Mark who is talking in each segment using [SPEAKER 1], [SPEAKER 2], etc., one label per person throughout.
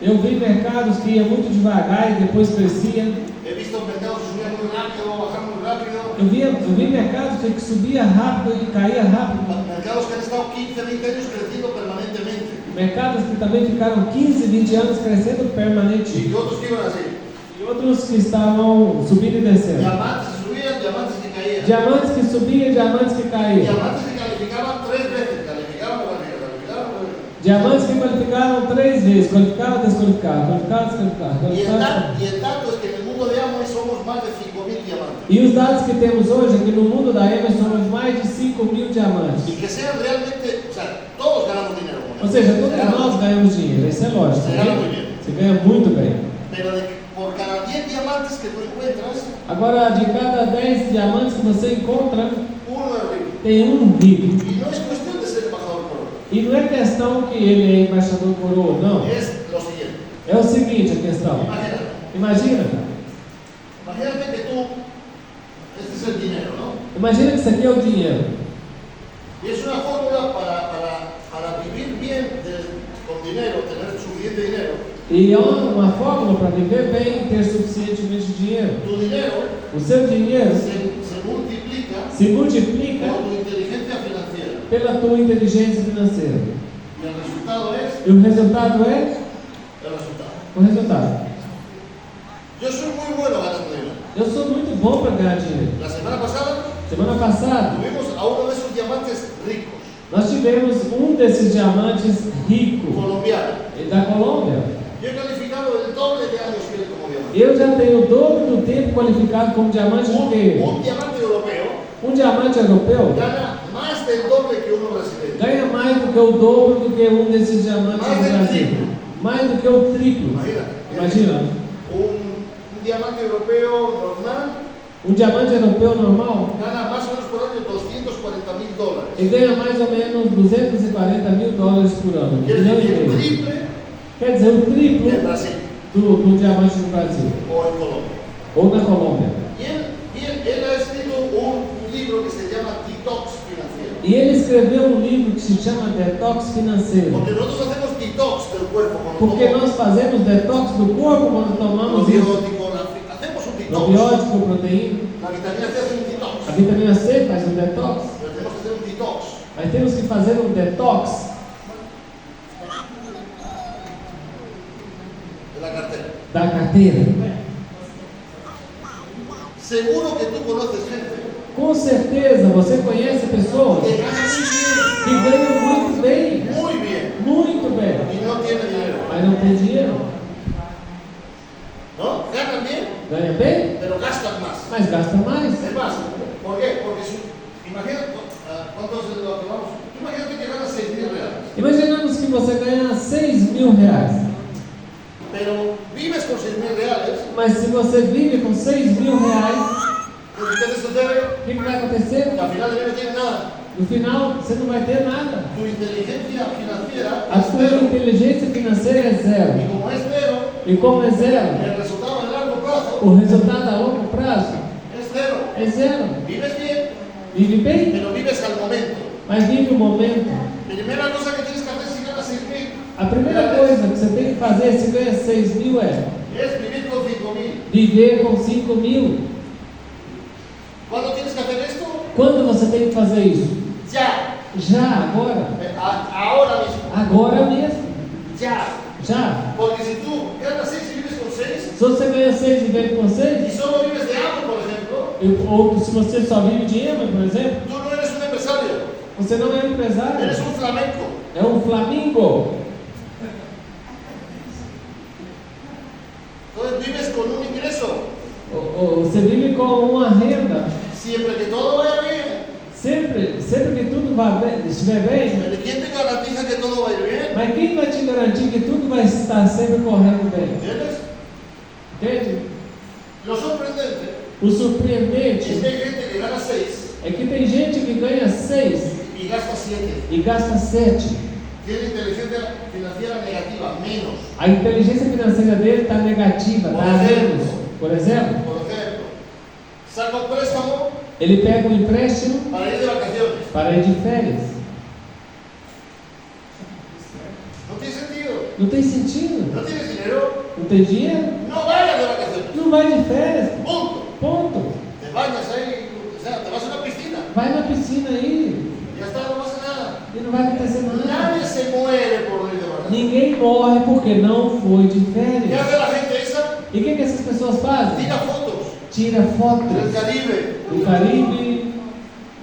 [SPEAKER 1] Eu vi mercados que iam muito devagar e depois cresciam.
[SPEAKER 2] He visto mercados que subían muy rápido, bajar muy rápido.
[SPEAKER 1] Eu vi mercados que subia rápido e caía rápido.
[SPEAKER 2] Mercados que han estado 15, 20 años creciendo permanentemente.
[SPEAKER 1] Mercados que também ficaram 15, 20 anos crescendo permanente.
[SPEAKER 2] Y otros que iban así.
[SPEAKER 1] E outros que estavam subindo e descendo.
[SPEAKER 2] Diamantes que subían, diamantes que caían.
[SPEAKER 1] Diamantes que subiam, diamantes que caíam.
[SPEAKER 2] Diamantes que calificaban 3 veces. Calificaban.
[SPEAKER 1] Diamantes que qualificaram 3 vezes. Qualificava, desqualificava. Qualificava, desqualificava.
[SPEAKER 2] Y el dato es que en el mundo de Amway somos más de 5.000 diamantes.
[SPEAKER 1] E os dados que temos hoje é que no mundo da Amway somos mais de 5.000 diamantes.
[SPEAKER 2] Y que sean realmente, o sea, todos ganamos dinero.
[SPEAKER 1] Ou seja, todos nós ganhamos dinheiro, isso é lógico.
[SPEAKER 2] Se gana muy bien.
[SPEAKER 1] Você ganha muito bem.
[SPEAKER 2] Pero por cada 10 diamantes que tú encuentras,
[SPEAKER 1] Agora, de cada 10 diamantes que você encontra,
[SPEAKER 2] uno es rico.
[SPEAKER 1] tem um rico.
[SPEAKER 2] Y no es cuestión de ser embajador por oro.
[SPEAKER 1] E não é questão que ele é embaixador coroa, não.
[SPEAKER 2] Es lo siguiente.
[SPEAKER 1] É o seguinte a questão. Imagina.
[SPEAKER 2] Imagínate que tú, este es el dinero, ¿no?
[SPEAKER 1] Imagina que isso aqui é o dinheiro.
[SPEAKER 2] Y es una fórmula para vivir bien con dinero, tener suficiente dinero.
[SPEAKER 1] E é uma fórmula para viver bem e ter suficientemente dinheiro.
[SPEAKER 2] Tu dinero
[SPEAKER 1] O seu dinheiro
[SPEAKER 2] se multiplica
[SPEAKER 1] multiplica
[SPEAKER 2] por tu inteligencia financiera.
[SPEAKER 1] pela tua inteligência financeira.
[SPEAKER 2] Y el resultado es
[SPEAKER 1] E o resultado é
[SPEAKER 2] el resultado.
[SPEAKER 1] o resultado.
[SPEAKER 2] Yo soy muy bueno ganando dinero.
[SPEAKER 1] Eu sou muito bom para ganhar dinheiro.
[SPEAKER 2] La semana pasada
[SPEAKER 1] Semana passada,
[SPEAKER 2] tuvimos a uno de esos diamantes ricos,
[SPEAKER 1] nós tivemos um desses diamantes ricos
[SPEAKER 2] colombiano.
[SPEAKER 1] da Colômbia.
[SPEAKER 2] Yo he calificado el doble de años que él como diamante.
[SPEAKER 1] Eu já tenho o dobro do tempo qualificado como diamante do que ele.
[SPEAKER 2] Un diamante europeo
[SPEAKER 1] Um diamante europeu
[SPEAKER 2] gana más del doble que uno brasileño.
[SPEAKER 1] ganha mais do que o dobro do que um desses diamantes
[SPEAKER 2] Mais
[SPEAKER 1] do
[SPEAKER 2] do
[SPEAKER 1] Brasil.
[SPEAKER 2] triplo.
[SPEAKER 1] Mais do que o triplo. Imagina.
[SPEAKER 2] Un diamante europeo normal
[SPEAKER 1] Um diamante europeu normal,
[SPEAKER 2] gana más o menos por año $240,000.
[SPEAKER 1] ele ganha mais ou menos $240.000 por ano.
[SPEAKER 2] Quiere
[SPEAKER 1] Milhão e
[SPEAKER 2] decir, el
[SPEAKER 1] meio.
[SPEAKER 2] triple
[SPEAKER 1] Quer dizer, o triplo
[SPEAKER 2] en Brasil
[SPEAKER 1] do diamante do Brasil.
[SPEAKER 2] o en Colombia.
[SPEAKER 1] Ou na Colômbia.
[SPEAKER 2] Y él ha escrito un libro que se llama Detox Financiero.
[SPEAKER 1] E ele escreveu um livro que se chama Detox Financeiro.
[SPEAKER 2] Porque nosotros hacemos detox del cuerpo cuando
[SPEAKER 1] Porque
[SPEAKER 2] tomamos
[SPEAKER 1] nós fazemos detox do corpo quando tomamos isso.
[SPEAKER 2] probiótico, hacemos un detox.
[SPEAKER 1] Probiótico, proteína.
[SPEAKER 2] La vitamina C hace un detox.
[SPEAKER 1] A vitamina C faz um detox.
[SPEAKER 2] Pero tenemos que hacer un detox.
[SPEAKER 1] Mas temos que fazer um detox
[SPEAKER 2] De la cartera.
[SPEAKER 1] da carteira.
[SPEAKER 2] Seguro que tú conoces gente
[SPEAKER 1] Com certeza você conhece pessoas
[SPEAKER 2] que gana
[SPEAKER 1] que ganham muito bem.
[SPEAKER 2] muy bien
[SPEAKER 1] Muito bem.
[SPEAKER 2] y no tiene dinero.
[SPEAKER 1] Mas não tem dinheiro.
[SPEAKER 2] ¿No? Ganan bien,
[SPEAKER 1] Ganha bem,
[SPEAKER 2] pero gastan más.
[SPEAKER 1] mas gasta mais.
[SPEAKER 2] Es más, ¿por qué? Porque imagínate, ¿cuántos es lo que vamos? Imagínate que ganas $6,000.
[SPEAKER 1] Imaginamos que você ganha R$6.000.
[SPEAKER 2] Pero vives con $6,000.
[SPEAKER 1] Mas se você vive com R$6.000,
[SPEAKER 2] Pues ¿qué te sucede?
[SPEAKER 1] o que vai acontecer?
[SPEAKER 2] Que al final de mes no tienes nada.
[SPEAKER 1] No final, você não vai ter nada.
[SPEAKER 2] Tu inteligencia financiera
[SPEAKER 1] A
[SPEAKER 2] es
[SPEAKER 1] sua
[SPEAKER 2] cero.
[SPEAKER 1] inteligência financeira é
[SPEAKER 2] Y
[SPEAKER 1] zero.
[SPEAKER 2] como es cero,
[SPEAKER 1] E como é zero,
[SPEAKER 2] el resultado a largo plazo
[SPEAKER 1] o resultado a longo prazo
[SPEAKER 2] es cero.
[SPEAKER 1] é zero.
[SPEAKER 2] Vives bien,
[SPEAKER 1] Vive bem,
[SPEAKER 2] pero vives al momento.
[SPEAKER 1] mas vive o momento.
[SPEAKER 2] Primera cosa que tienes que hacer si ganas 6,000
[SPEAKER 1] A primeira coisa que você tem que fazer se ganha 6.000
[SPEAKER 2] es vivir con 5,000.
[SPEAKER 1] viver com 5.000.
[SPEAKER 2] ¿Cuándo tienes que hacer esto?
[SPEAKER 1] Quando você tem que fazer isso?
[SPEAKER 2] Ya.
[SPEAKER 1] Já, agora.
[SPEAKER 2] Ahora mismo.
[SPEAKER 1] Agora mesmo.
[SPEAKER 2] Ya.
[SPEAKER 1] Já.
[SPEAKER 2] Porque si tú ganas 6 y vives con 6,
[SPEAKER 1] Se você ganha 6 e vive com
[SPEAKER 2] y
[SPEAKER 1] 6,
[SPEAKER 2] solo vives de hambre, por ejemplo,
[SPEAKER 1] ou se você só vive de EMA, por exemplo,
[SPEAKER 2] tú no eres un empresario,
[SPEAKER 1] você não é empresário.
[SPEAKER 2] eres un flamenco.
[SPEAKER 1] É um flamingo.
[SPEAKER 2] Entonces vives con un ingreso.
[SPEAKER 1] Você vive com uma renda.
[SPEAKER 2] Siempre que todo vaya bien,
[SPEAKER 1] Sempre que tudo vai bem, estiver bem,
[SPEAKER 2] pero ¿quién te garantiza que todo va a ir bien?
[SPEAKER 1] mas quem vai te garantir que tudo vai estar sempre correndo bem?
[SPEAKER 2] ¿Entiendes?
[SPEAKER 1] Entende?
[SPEAKER 2] Lo sorprendente
[SPEAKER 1] O
[SPEAKER 2] es
[SPEAKER 1] surpreendente
[SPEAKER 2] que hay gente que gana 6
[SPEAKER 1] é que tem gente que ganha 6
[SPEAKER 2] y gasta 7.
[SPEAKER 1] e gasta 7.
[SPEAKER 2] Tiene inteligencia financiera negativa, menos.
[SPEAKER 1] A inteligência financeira dele está negativa, está a menos. Por exemplo,
[SPEAKER 2] Por ejemplo, saca un préstamo
[SPEAKER 1] ele pega um empréstimo
[SPEAKER 2] para ir de vacaciones.
[SPEAKER 1] para ir de férias.
[SPEAKER 2] No tiene sentido.
[SPEAKER 1] Não tem sentido.
[SPEAKER 2] No tienes dinero,
[SPEAKER 1] Não tem dinheiro?
[SPEAKER 2] no vayas de vacaciones.
[SPEAKER 1] Não vai de férias.
[SPEAKER 2] Punto.
[SPEAKER 1] Ponto.
[SPEAKER 2] Te bañas ahí, o sea, te vas a una piscina.
[SPEAKER 1] Vai na piscina aí.
[SPEAKER 2] Ya está, no pasa nada.
[SPEAKER 1] E não vai acontecer nada.
[SPEAKER 2] Nadie se muere por ir de vacaciones.
[SPEAKER 1] Ninguém morre porque não foi de
[SPEAKER 2] ¿Qué
[SPEAKER 1] férias.
[SPEAKER 2] hace la gente esa?
[SPEAKER 1] E o que essas pessoas fazem?
[SPEAKER 2] Tira fotos
[SPEAKER 1] Tira
[SPEAKER 2] del
[SPEAKER 1] fotos
[SPEAKER 2] Caribe
[SPEAKER 1] do Caribe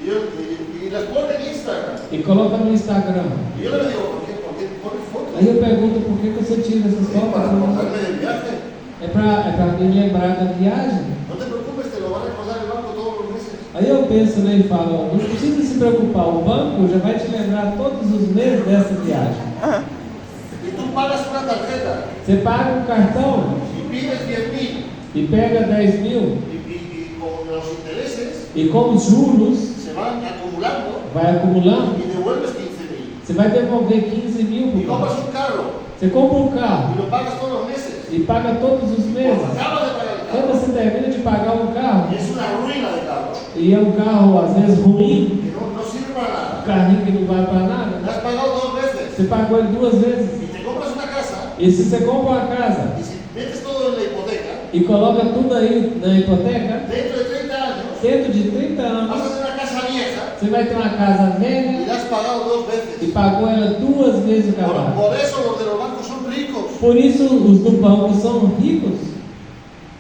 [SPEAKER 2] y las pone en Instagram.
[SPEAKER 1] e coloca no Instagram.
[SPEAKER 2] Y yo le digo, ¿por qué pones fotos?
[SPEAKER 1] Aí eu pergunto por que você tira essas
[SPEAKER 2] Sí, para
[SPEAKER 1] fotos?
[SPEAKER 2] acordarme del viaje.
[SPEAKER 1] É pra me lembrar da viagem.
[SPEAKER 2] No te preocupes, te lo van a recordar el banco todos los meses.
[SPEAKER 1] Aí eu penso, né, e falo, não precisa se preocupar, o banco já vai te lembrar todos os meses dessa viagem.
[SPEAKER 2] Y tú pagas una tarjeta
[SPEAKER 1] Você paga um cartão
[SPEAKER 2] y pides 10.000
[SPEAKER 1] e pega 10 mil
[SPEAKER 2] y con los intereses
[SPEAKER 1] e com os juros
[SPEAKER 2] se van acumulando
[SPEAKER 1] vai acumulando,
[SPEAKER 2] y devuelves 15.000.
[SPEAKER 1] você vai devolver 15 mil
[SPEAKER 2] Y
[SPEAKER 1] pro
[SPEAKER 2] compras
[SPEAKER 1] banco.
[SPEAKER 2] un carro
[SPEAKER 1] Você compra um
[SPEAKER 2] y
[SPEAKER 1] carro
[SPEAKER 2] lo pagas todos los meses.
[SPEAKER 1] e paga todos os
[SPEAKER 2] Cuando
[SPEAKER 1] meses.
[SPEAKER 2] acabas de pagar el
[SPEAKER 1] Quando
[SPEAKER 2] carro,
[SPEAKER 1] você termina de pagar um carro,
[SPEAKER 2] es una ruina de carro
[SPEAKER 1] e é um carro às vezes ruim,
[SPEAKER 2] que no sirve para
[SPEAKER 1] um
[SPEAKER 2] nada.
[SPEAKER 1] carrinho que não vai para
[SPEAKER 2] Lo
[SPEAKER 1] nada,
[SPEAKER 2] has pagado 2 veces
[SPEAKER 1] você pagou ele 2 vezes.
[SPEAKER 2] y te compras una casa
[SPEAKER 1] E se você compra uma casa
[SPEAKER 2] y si metes todo en la hipoteca,
[SPEAKER 1] e coloca tudo aí na hipoteca,
[SPEAKER 2] dentro de 30 años
[SPEAKER 1] dentro de 30
[SPEAKER 2] vas a
[SPEAKER 1] anos,
[SPEAKER 2] hacer una casa vieja
[SPEAKER 1] você vai ter uma casa
[SPEAKER 2] y
[SPEAKER 1] velha
[SPEAKER 2] la has pagado 2
[SPEAKER 1] e
[SPEAKER 2] veces.
[SPEAKER 1] pagou ela 2 vezes o cavalo.
[SPEAKER 2] Por eso los de los bancos son ricos.
[SPEAKER 1] Por isso os do banco são ricos.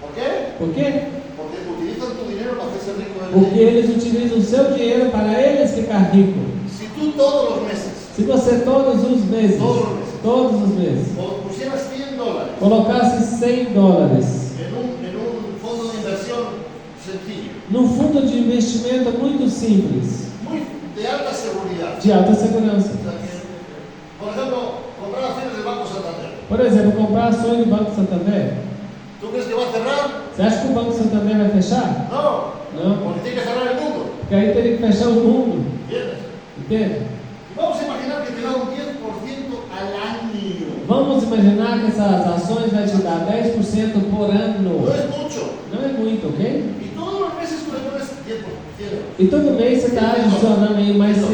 [SPEAKER 2] ¿Por qué?
[SPEAKER 1] Por quê?
[SPEAKER 2] Porque utilizan tu dinero para hacerse rico en
[SPEAKER 1] Porque
[SPEAKER 2] ellos.
[SPEAKER 1] eles utilizam o seu dinheiro para eles ficar ricos.
[SPEAKER 2] Si tú todos los meses
[SPEAKER 1] Se você todos os meses,
[SPEAKER 2] Todos os
[SPEAKER 1] todos os
[SPEAKER 2] meses.
[SPEAKER 1] meses,
[SPEAKER 2] o pusieras $100
[SPEAKER 1] colocasse $100
[SPEAKER 2] en un fondo de inversión sencillo,
[SPEAKER 1] num fundo de investimento muito simples,
[SPEAKER 2] muy de alta seguridad,
[SPEAKER 1] de alta segurança.
[SPEAKER 2] o sea que, por ejemplo, comprar acciones del Banco Santander,
[SPEAKER 1] Por exemplo, comprar ações do Banco Santander.
[SPEAKER 2] ¿tú crees que va a cerrar?
[SPEAKER 1] Você acha que o Banco Santander vai fechar?
[SPEAKER 2] No,
[SPEAKER 1] Não.
[SPEAKER 2] porque tiene que cerrar el mundo.
[SPEAKER 1] Porque aí teria que fechar o mundo.
[SPEAKER 2] ¿Entiendes?
[SPEAKER 1] Entende?
[SPEAKER 2] Y vamos a imaginar que te da un 10% al año.
[SPEAKER 1] Vamos imaginar que essas ações vai te dar 10% por ano.
[SPEAKER 2] No es mucho.
[SPEAKER 1] Não é muito, ok?
[SPEAKER 2] Y todos los meses tú le pones 10%.
[SPEAKER 1] E todo mês você está adicionando aí mais $100.
[SPEAKER 2] Y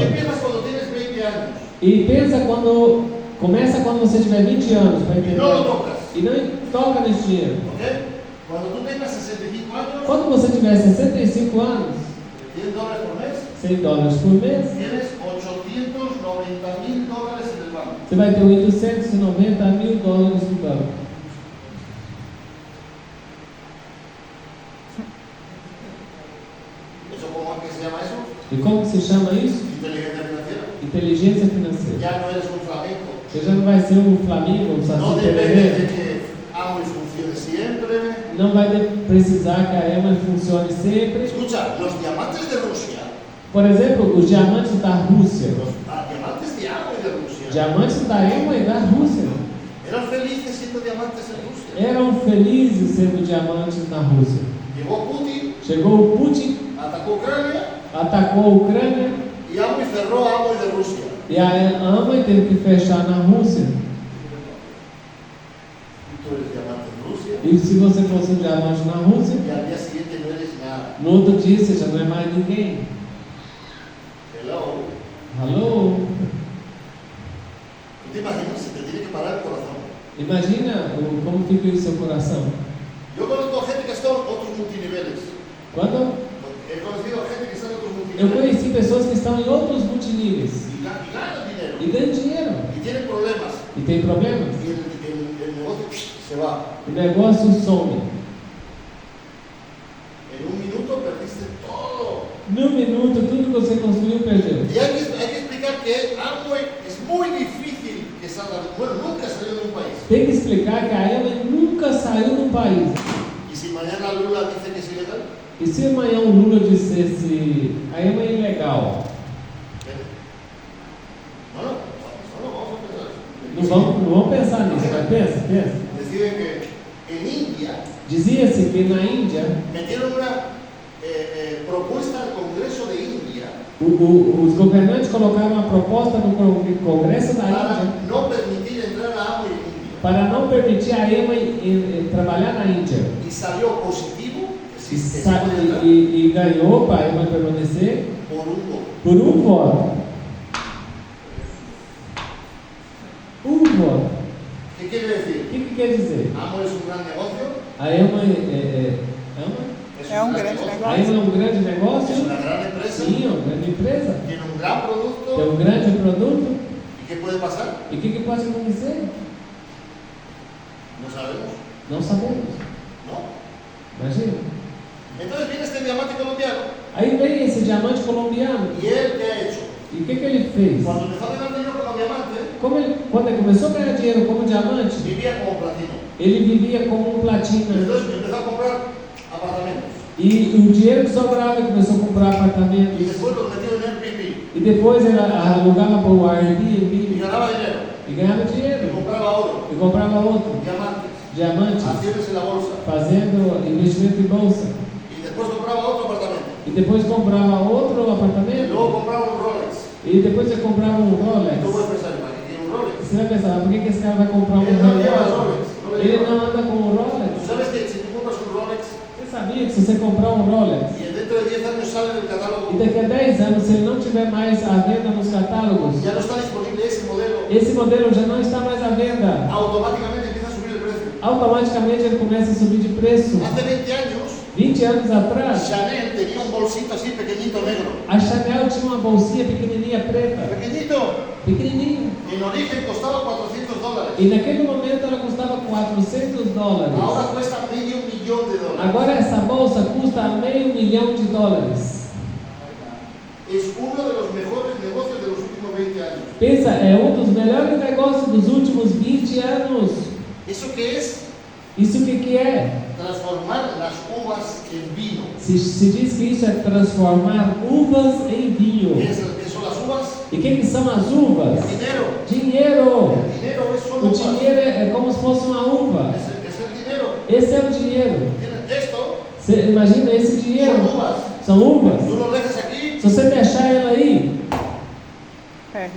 [SPEAKER 2] empiezas cuando tienes 20 años.
[SPEAKER 1] E pensa quando. Começa quando você tiver 20 anos, para
[SPEAKER 2] Y
[SPEAKER 1] entender.
[SPEAKER 2] no lo tocas.
[SPEAKER 1] E não toca nesse dinheiro.
[SPEAKER 2] ¿Ok? Cuando tú tengas 65 años,
[SPEAKER 1] Quando você tiver 65 anos,
[SPEAKER 2] $100 por mes,
[SPEAKER 1] $100 por mês,
[SPEAKER 2] tienes $890.000 en el banco.
[SPEAKER 1] você vai ter $890 mil no banco.
[SPEAKER 2] ¿Eso cómo es que se llama eso?
[SPEAKER 1] E como se chama isso?
[SPEAKER 2] Inteligencia financiera.
[SPEAKER 1] Inteligência financeira.
[SPEAKER 2] Ya no eres un flamenco.
[SPEAKER 1] Você já não vai ser um Flamengo, um
[SPEAKER 2] No
[SPEAKER 1] Saci
[SPEAKER 2] depende de
[SPEAKER 1] Pererê.
[SPEAKER 2] que Amway funcione siempre.
[SPEAKER 1] Não vai precisar que a EMA funcione sempre.
[SPEAKER 2] Escucha, los diamantes de Rusia,
[SPEAKER 1] Por exemplo, os diamantes da Rússia.
[SPEAKER 2] los diamantes de Amway de Rusia,
[SPEAKER 1] Diamantes da EMA e da Rússia.
[SPEAKER 2] eran felices siendo diamantes en Rusia.
[SPEAKER 1] Eram felizes sendo diamantes na Rússia.
[SPEAKER 2] Llegó Putin,
[SPEAKER 1] Chegou o Putin,
[SPEAKER 2] atacó Ucrania
[SPEAKER 1] atacou a Ucrânia
[SPEAKER 2] y Amway cerró Amway de Rusia.
[SPEAKER 1] e a AMA teve que fechar na Rússia.
[SPEAKER 2] Tú eres diamante en Rusia
[SPEAKER 1] E se você fosse um diamante na Rússia,
[SPEAKER 2] y al día siguiente no eres nada.
[SPEAKER 1] no outro dia você já não é mais ninguém.
[SPEAKER 2] Hello.
[SPEAKER 1] Alô?
[SPEAKER 2] ¿Tú te imaginas? Se te tiene que parar el corazón.
[SPEAKER 1] Imagina como fica o seu coração.
[SPEAKER 2] Yo conozco gente que está en otros multiniveles.
[SPEAKER 1] Quando
[SPEAKER 2] He conocido gente que está en otros
[SPEAKER 1] eu
[SPEAKER 2] multiniveles
[SPEAKER 1] conheci pessoas que estão em outros multiníveis
[SPEAKER 2] y ganan dinero
[SPEAKER 1] e ganham dinheiro
[SPEAKER 2] y tienen problemas
[SPEAKER 1] e tem problemas.
[SPEAKER 2] y el negocio se va.
[SPEAKER 1] O negócio some.
[SPEAKER 2] En un minuto perdiste todo.
[SPEAKER 1] Num minuto, tudo que você construiu perdeu.
[SPEAKER 2] Y hay que explicar que Amway es muy difícil que salga. Bueno, nunca salió de un país.
[SPEAKER 1] Tem que explicar que a EMA nunca saiu de um país.
[SPEAKER 2] Y si mañana Lula dice que es ilegal,
[SPEAKER 1] E se amanhã o Lula dissesse a EMA é ilegal,
[SPEAKER 2] bueno, vamos a pensar.
[SPEAKER 1] não vamos pensar nisso, mas pensa.
[SPEAKER 2] Deciden que en India
[SPEAKER 1] Dizia-se que na Índia,
[SPEAKER 2] metieron una propuesta al Congreso de India
[SPEAKER 1] os governantes colocaram uma proposta no Congresso da
[SPEAKER 2] para
[SPEAKER 1] Índia
[SPEAKER 2] no permitir entrar a Amway en India.
[SPEAKER 1] para não permitir a EMA trabalhar na Índia.
[SPEAKER 2] Y salió positivo
[SPEAKER 1] E,
[SPEAKER 2] que se puede entrar
[SPEAKER 1] e ganhou para a EMA permanecer
[SPEAKER 2] por un voto.
[SPEAKER 1] por um voto. quer dizer?
[SPEAKER 2] Amo es un gran negocio.
[SPEAKER 1] A Ema
[SPEAKER 3] É um grande negócio.
[SPEAKER 1] a Ema é um grande
[SPEAKER 2] Es
[SPEAKER 1] negócio?
[SPEAKER 2] una gran empresa.
[SPEAKER 1] Sim, é uma grande empresa.
[SPEAKER 2] Tiene un gran
[SPEAKER 1] Tem
[SPEAKER 2] producto.
[SPEAKER 1] um grande produto.
[SPEAKER 2] ¿Y qué puede pasar?
[SPEAKER 1] E o que pode acontecer?
[SPEAKER 2] No sabemos.
[SPEAKER 1] Não sabemos.
[SPEAKER 2] ¿No?
[SPEAKER 1] Imagina.
[SPEAKER 2] Entonces viene este diamante colombiano.
[SPEAKER 1] Aí vem esse diamante colombiano.
[SPEAKER 2] ¿Y él qué ha hecho?
[SPEAKER 1] E o que ele fez?
[SPEAKER 2] Cuando empezó a ganar dinero con diamante,
[SPEAKER 1] Quando ele começou a ganhar dinheiro como diamante,
[SPEAKER 2] vivía como platino.
[SPEAKER 1] ele vivia como um platina.
[SPEAKER 2] Entonces empezó a comprar apartamentos.
[SPEAKER 1] E o dinheiro que sobrava, ele começou a comprar
[SPEAKER 2] Y
[SPEAKER 1] apartamentos.
[SPEAKER 2] después los metió en Airbnb.
[SPEAKER 1] E depois ele alugava para o
[SPEAKER 2] Y
[SPEAKER 1] Airbnb
[SPEAKER 2] ganaba dinero.
[SPEAKER 1] e ganhava
[SPEAKER 2] Y
[SPEAKER 1] dinheiro.
[SPEAKER 2] compraba oro,
[SPEAKER 1] E comprava outro,
[SPEAKER 2] diamantes,
[SPEAKER 1] diamantes,
[SPEAKER 2] acciones en la bolsa.
[SPEAKER 1] fazendo investimento em bolsa.
[SPEAKER 2] Y después compraba otro apartamento.
[SPEAKER 1] E depois comprava outro
[SPEAKER 2] Y
[SPEAKER 1] apartamento.
[SPEAKER 2] luego compraba un Rolex.
[SPEAKER 1] E depois ele comprava um
[SPEAKER 2] Y tú
[SPEAKER 1] Rolex.
[SPEAKER 2] puedes pensar, ¿para qué quiere un Rolex?
[SPEAKER 1] Você vai pensar, por que esse cara vai comprar um
[SPEAKER 2] Él no lleva
[SPEAKER 1] relógio?
[SPEAKER 2] Rolex. No le
[SPEAKER 1] Ele
[SPEAKER 2] lleva.
[SPEAKER 1] não anda com um
[SPEAKER 2] ¿Tú
[SPEAKER 1] Rolex.
[SPEAKER 2] sabes que si tú compras un Rolex
[SPEAKER 1] Você sabia que se você comprar um Rolex
[SPEAKER 2] y dentro de 10 años sale del catálogo,
[SPEAKER 1] e daqui a 10 anos, se ele não tiver mais à venda nos catálogos,
[SPEAKER 2] ya no está disponible ese modelo,
[SPEAKER 1] esse modelo já não está mais à venda.
[SPEAKER 2] automáticamente empieza a subir el precio.
[SPEAKER 1] Automaticamente ele começa a subir de preço.
[SPEAKER 2] Hace 20 años,
[SPEAKER 1] 20 anos atrás,
[SPEAKER 2] Chanel tenía un bolsito así pequeñito negro.
[SPEAKER 1] a Chanel tinha uma bolsinha pequenininha preta,
[SPEAKER 2] Pequeñito.
[SPEAKER 1] pequenininha.
[SPEAKER 2] En origen costaba $400.
[SPEAKER 1] E naquele momento ela custava $400.
[SPEAKER 2] Ahora cuesta $500,000.
[SPEAKER 1] Agora essa bolsa custa $500 mil.
[SPEAKER 2] Es uno de los mejores negocios de los últimos 20 años.
[SPEAKER 1] Pensa, é um dos melhores negócios dos últimos 20 anos.
[SPEAKER 2] ¿Eso qué es?
[SPEAKER 1] Isso o que é?
[SPEAKER 2] Transformar las uvas en vino.
[SPEAKER 1] Se diz que isso é transformar uvas em vinho.
[SPEAKER 2] ¿Qué son las uvas?
[SPEAKER 1] E o que são as uvas?
[SPEAKER 2] Dinero.
[SPEAKER 1] Dinheiro.
[SPEAKER 2] El dinero es solo
[SPEAKER 1] O
[SPEAKER 2] uvas.
[SPEAKER 1] dinheiro é como se fosse uma uva.
[SPEAKER 2] Es el dinero.
[SPEAKER 1] Esse é o dinheiro.
[SPEAKER 2] Tienes esto,
[SPEAKER 1] Você imagina esse dinheiro?
[SPEAKER 2] son uvas.
[SPEAKER 1] São uvas.
[SPEAKER 2] Tú lo dejas aquí
[SPEAKER 1] Se você deixar ela aí,
[SPEAKER 3] Perde.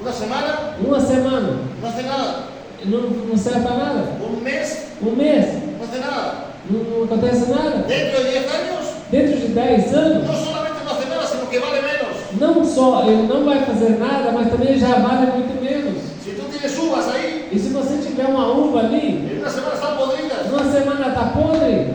[SPEAKER 2] una semana,
[SPEAKER 1] uma semana,
[SPEAKER 2] no hace nada.
[SPEAKER 1] não serve para nada.
[SPEAKER 2] Un mes,
[SPEAKER 1] Um mês,
[SPEAKER 2] no hace nada.
[SPEAKER 1] não acontece nada.
[SPEAKER 2] Dentro de 10 años,
[SPEAKER 1] Dentro de 10 anos,
[SPEAKER 2] no solamente no hace nada, sino que vale menos.
[SPEAKER 1] não só ele não vai fazer nada, mas também já vale muito menos.
[SPEAKER 2] Si tú tienes uvas ahí,
[SPEAKER 1] E se você tiver uma uva ali,
[SPEAKER 2] en una semana están podridas.
[SPEAKER 1] numa semana está podre,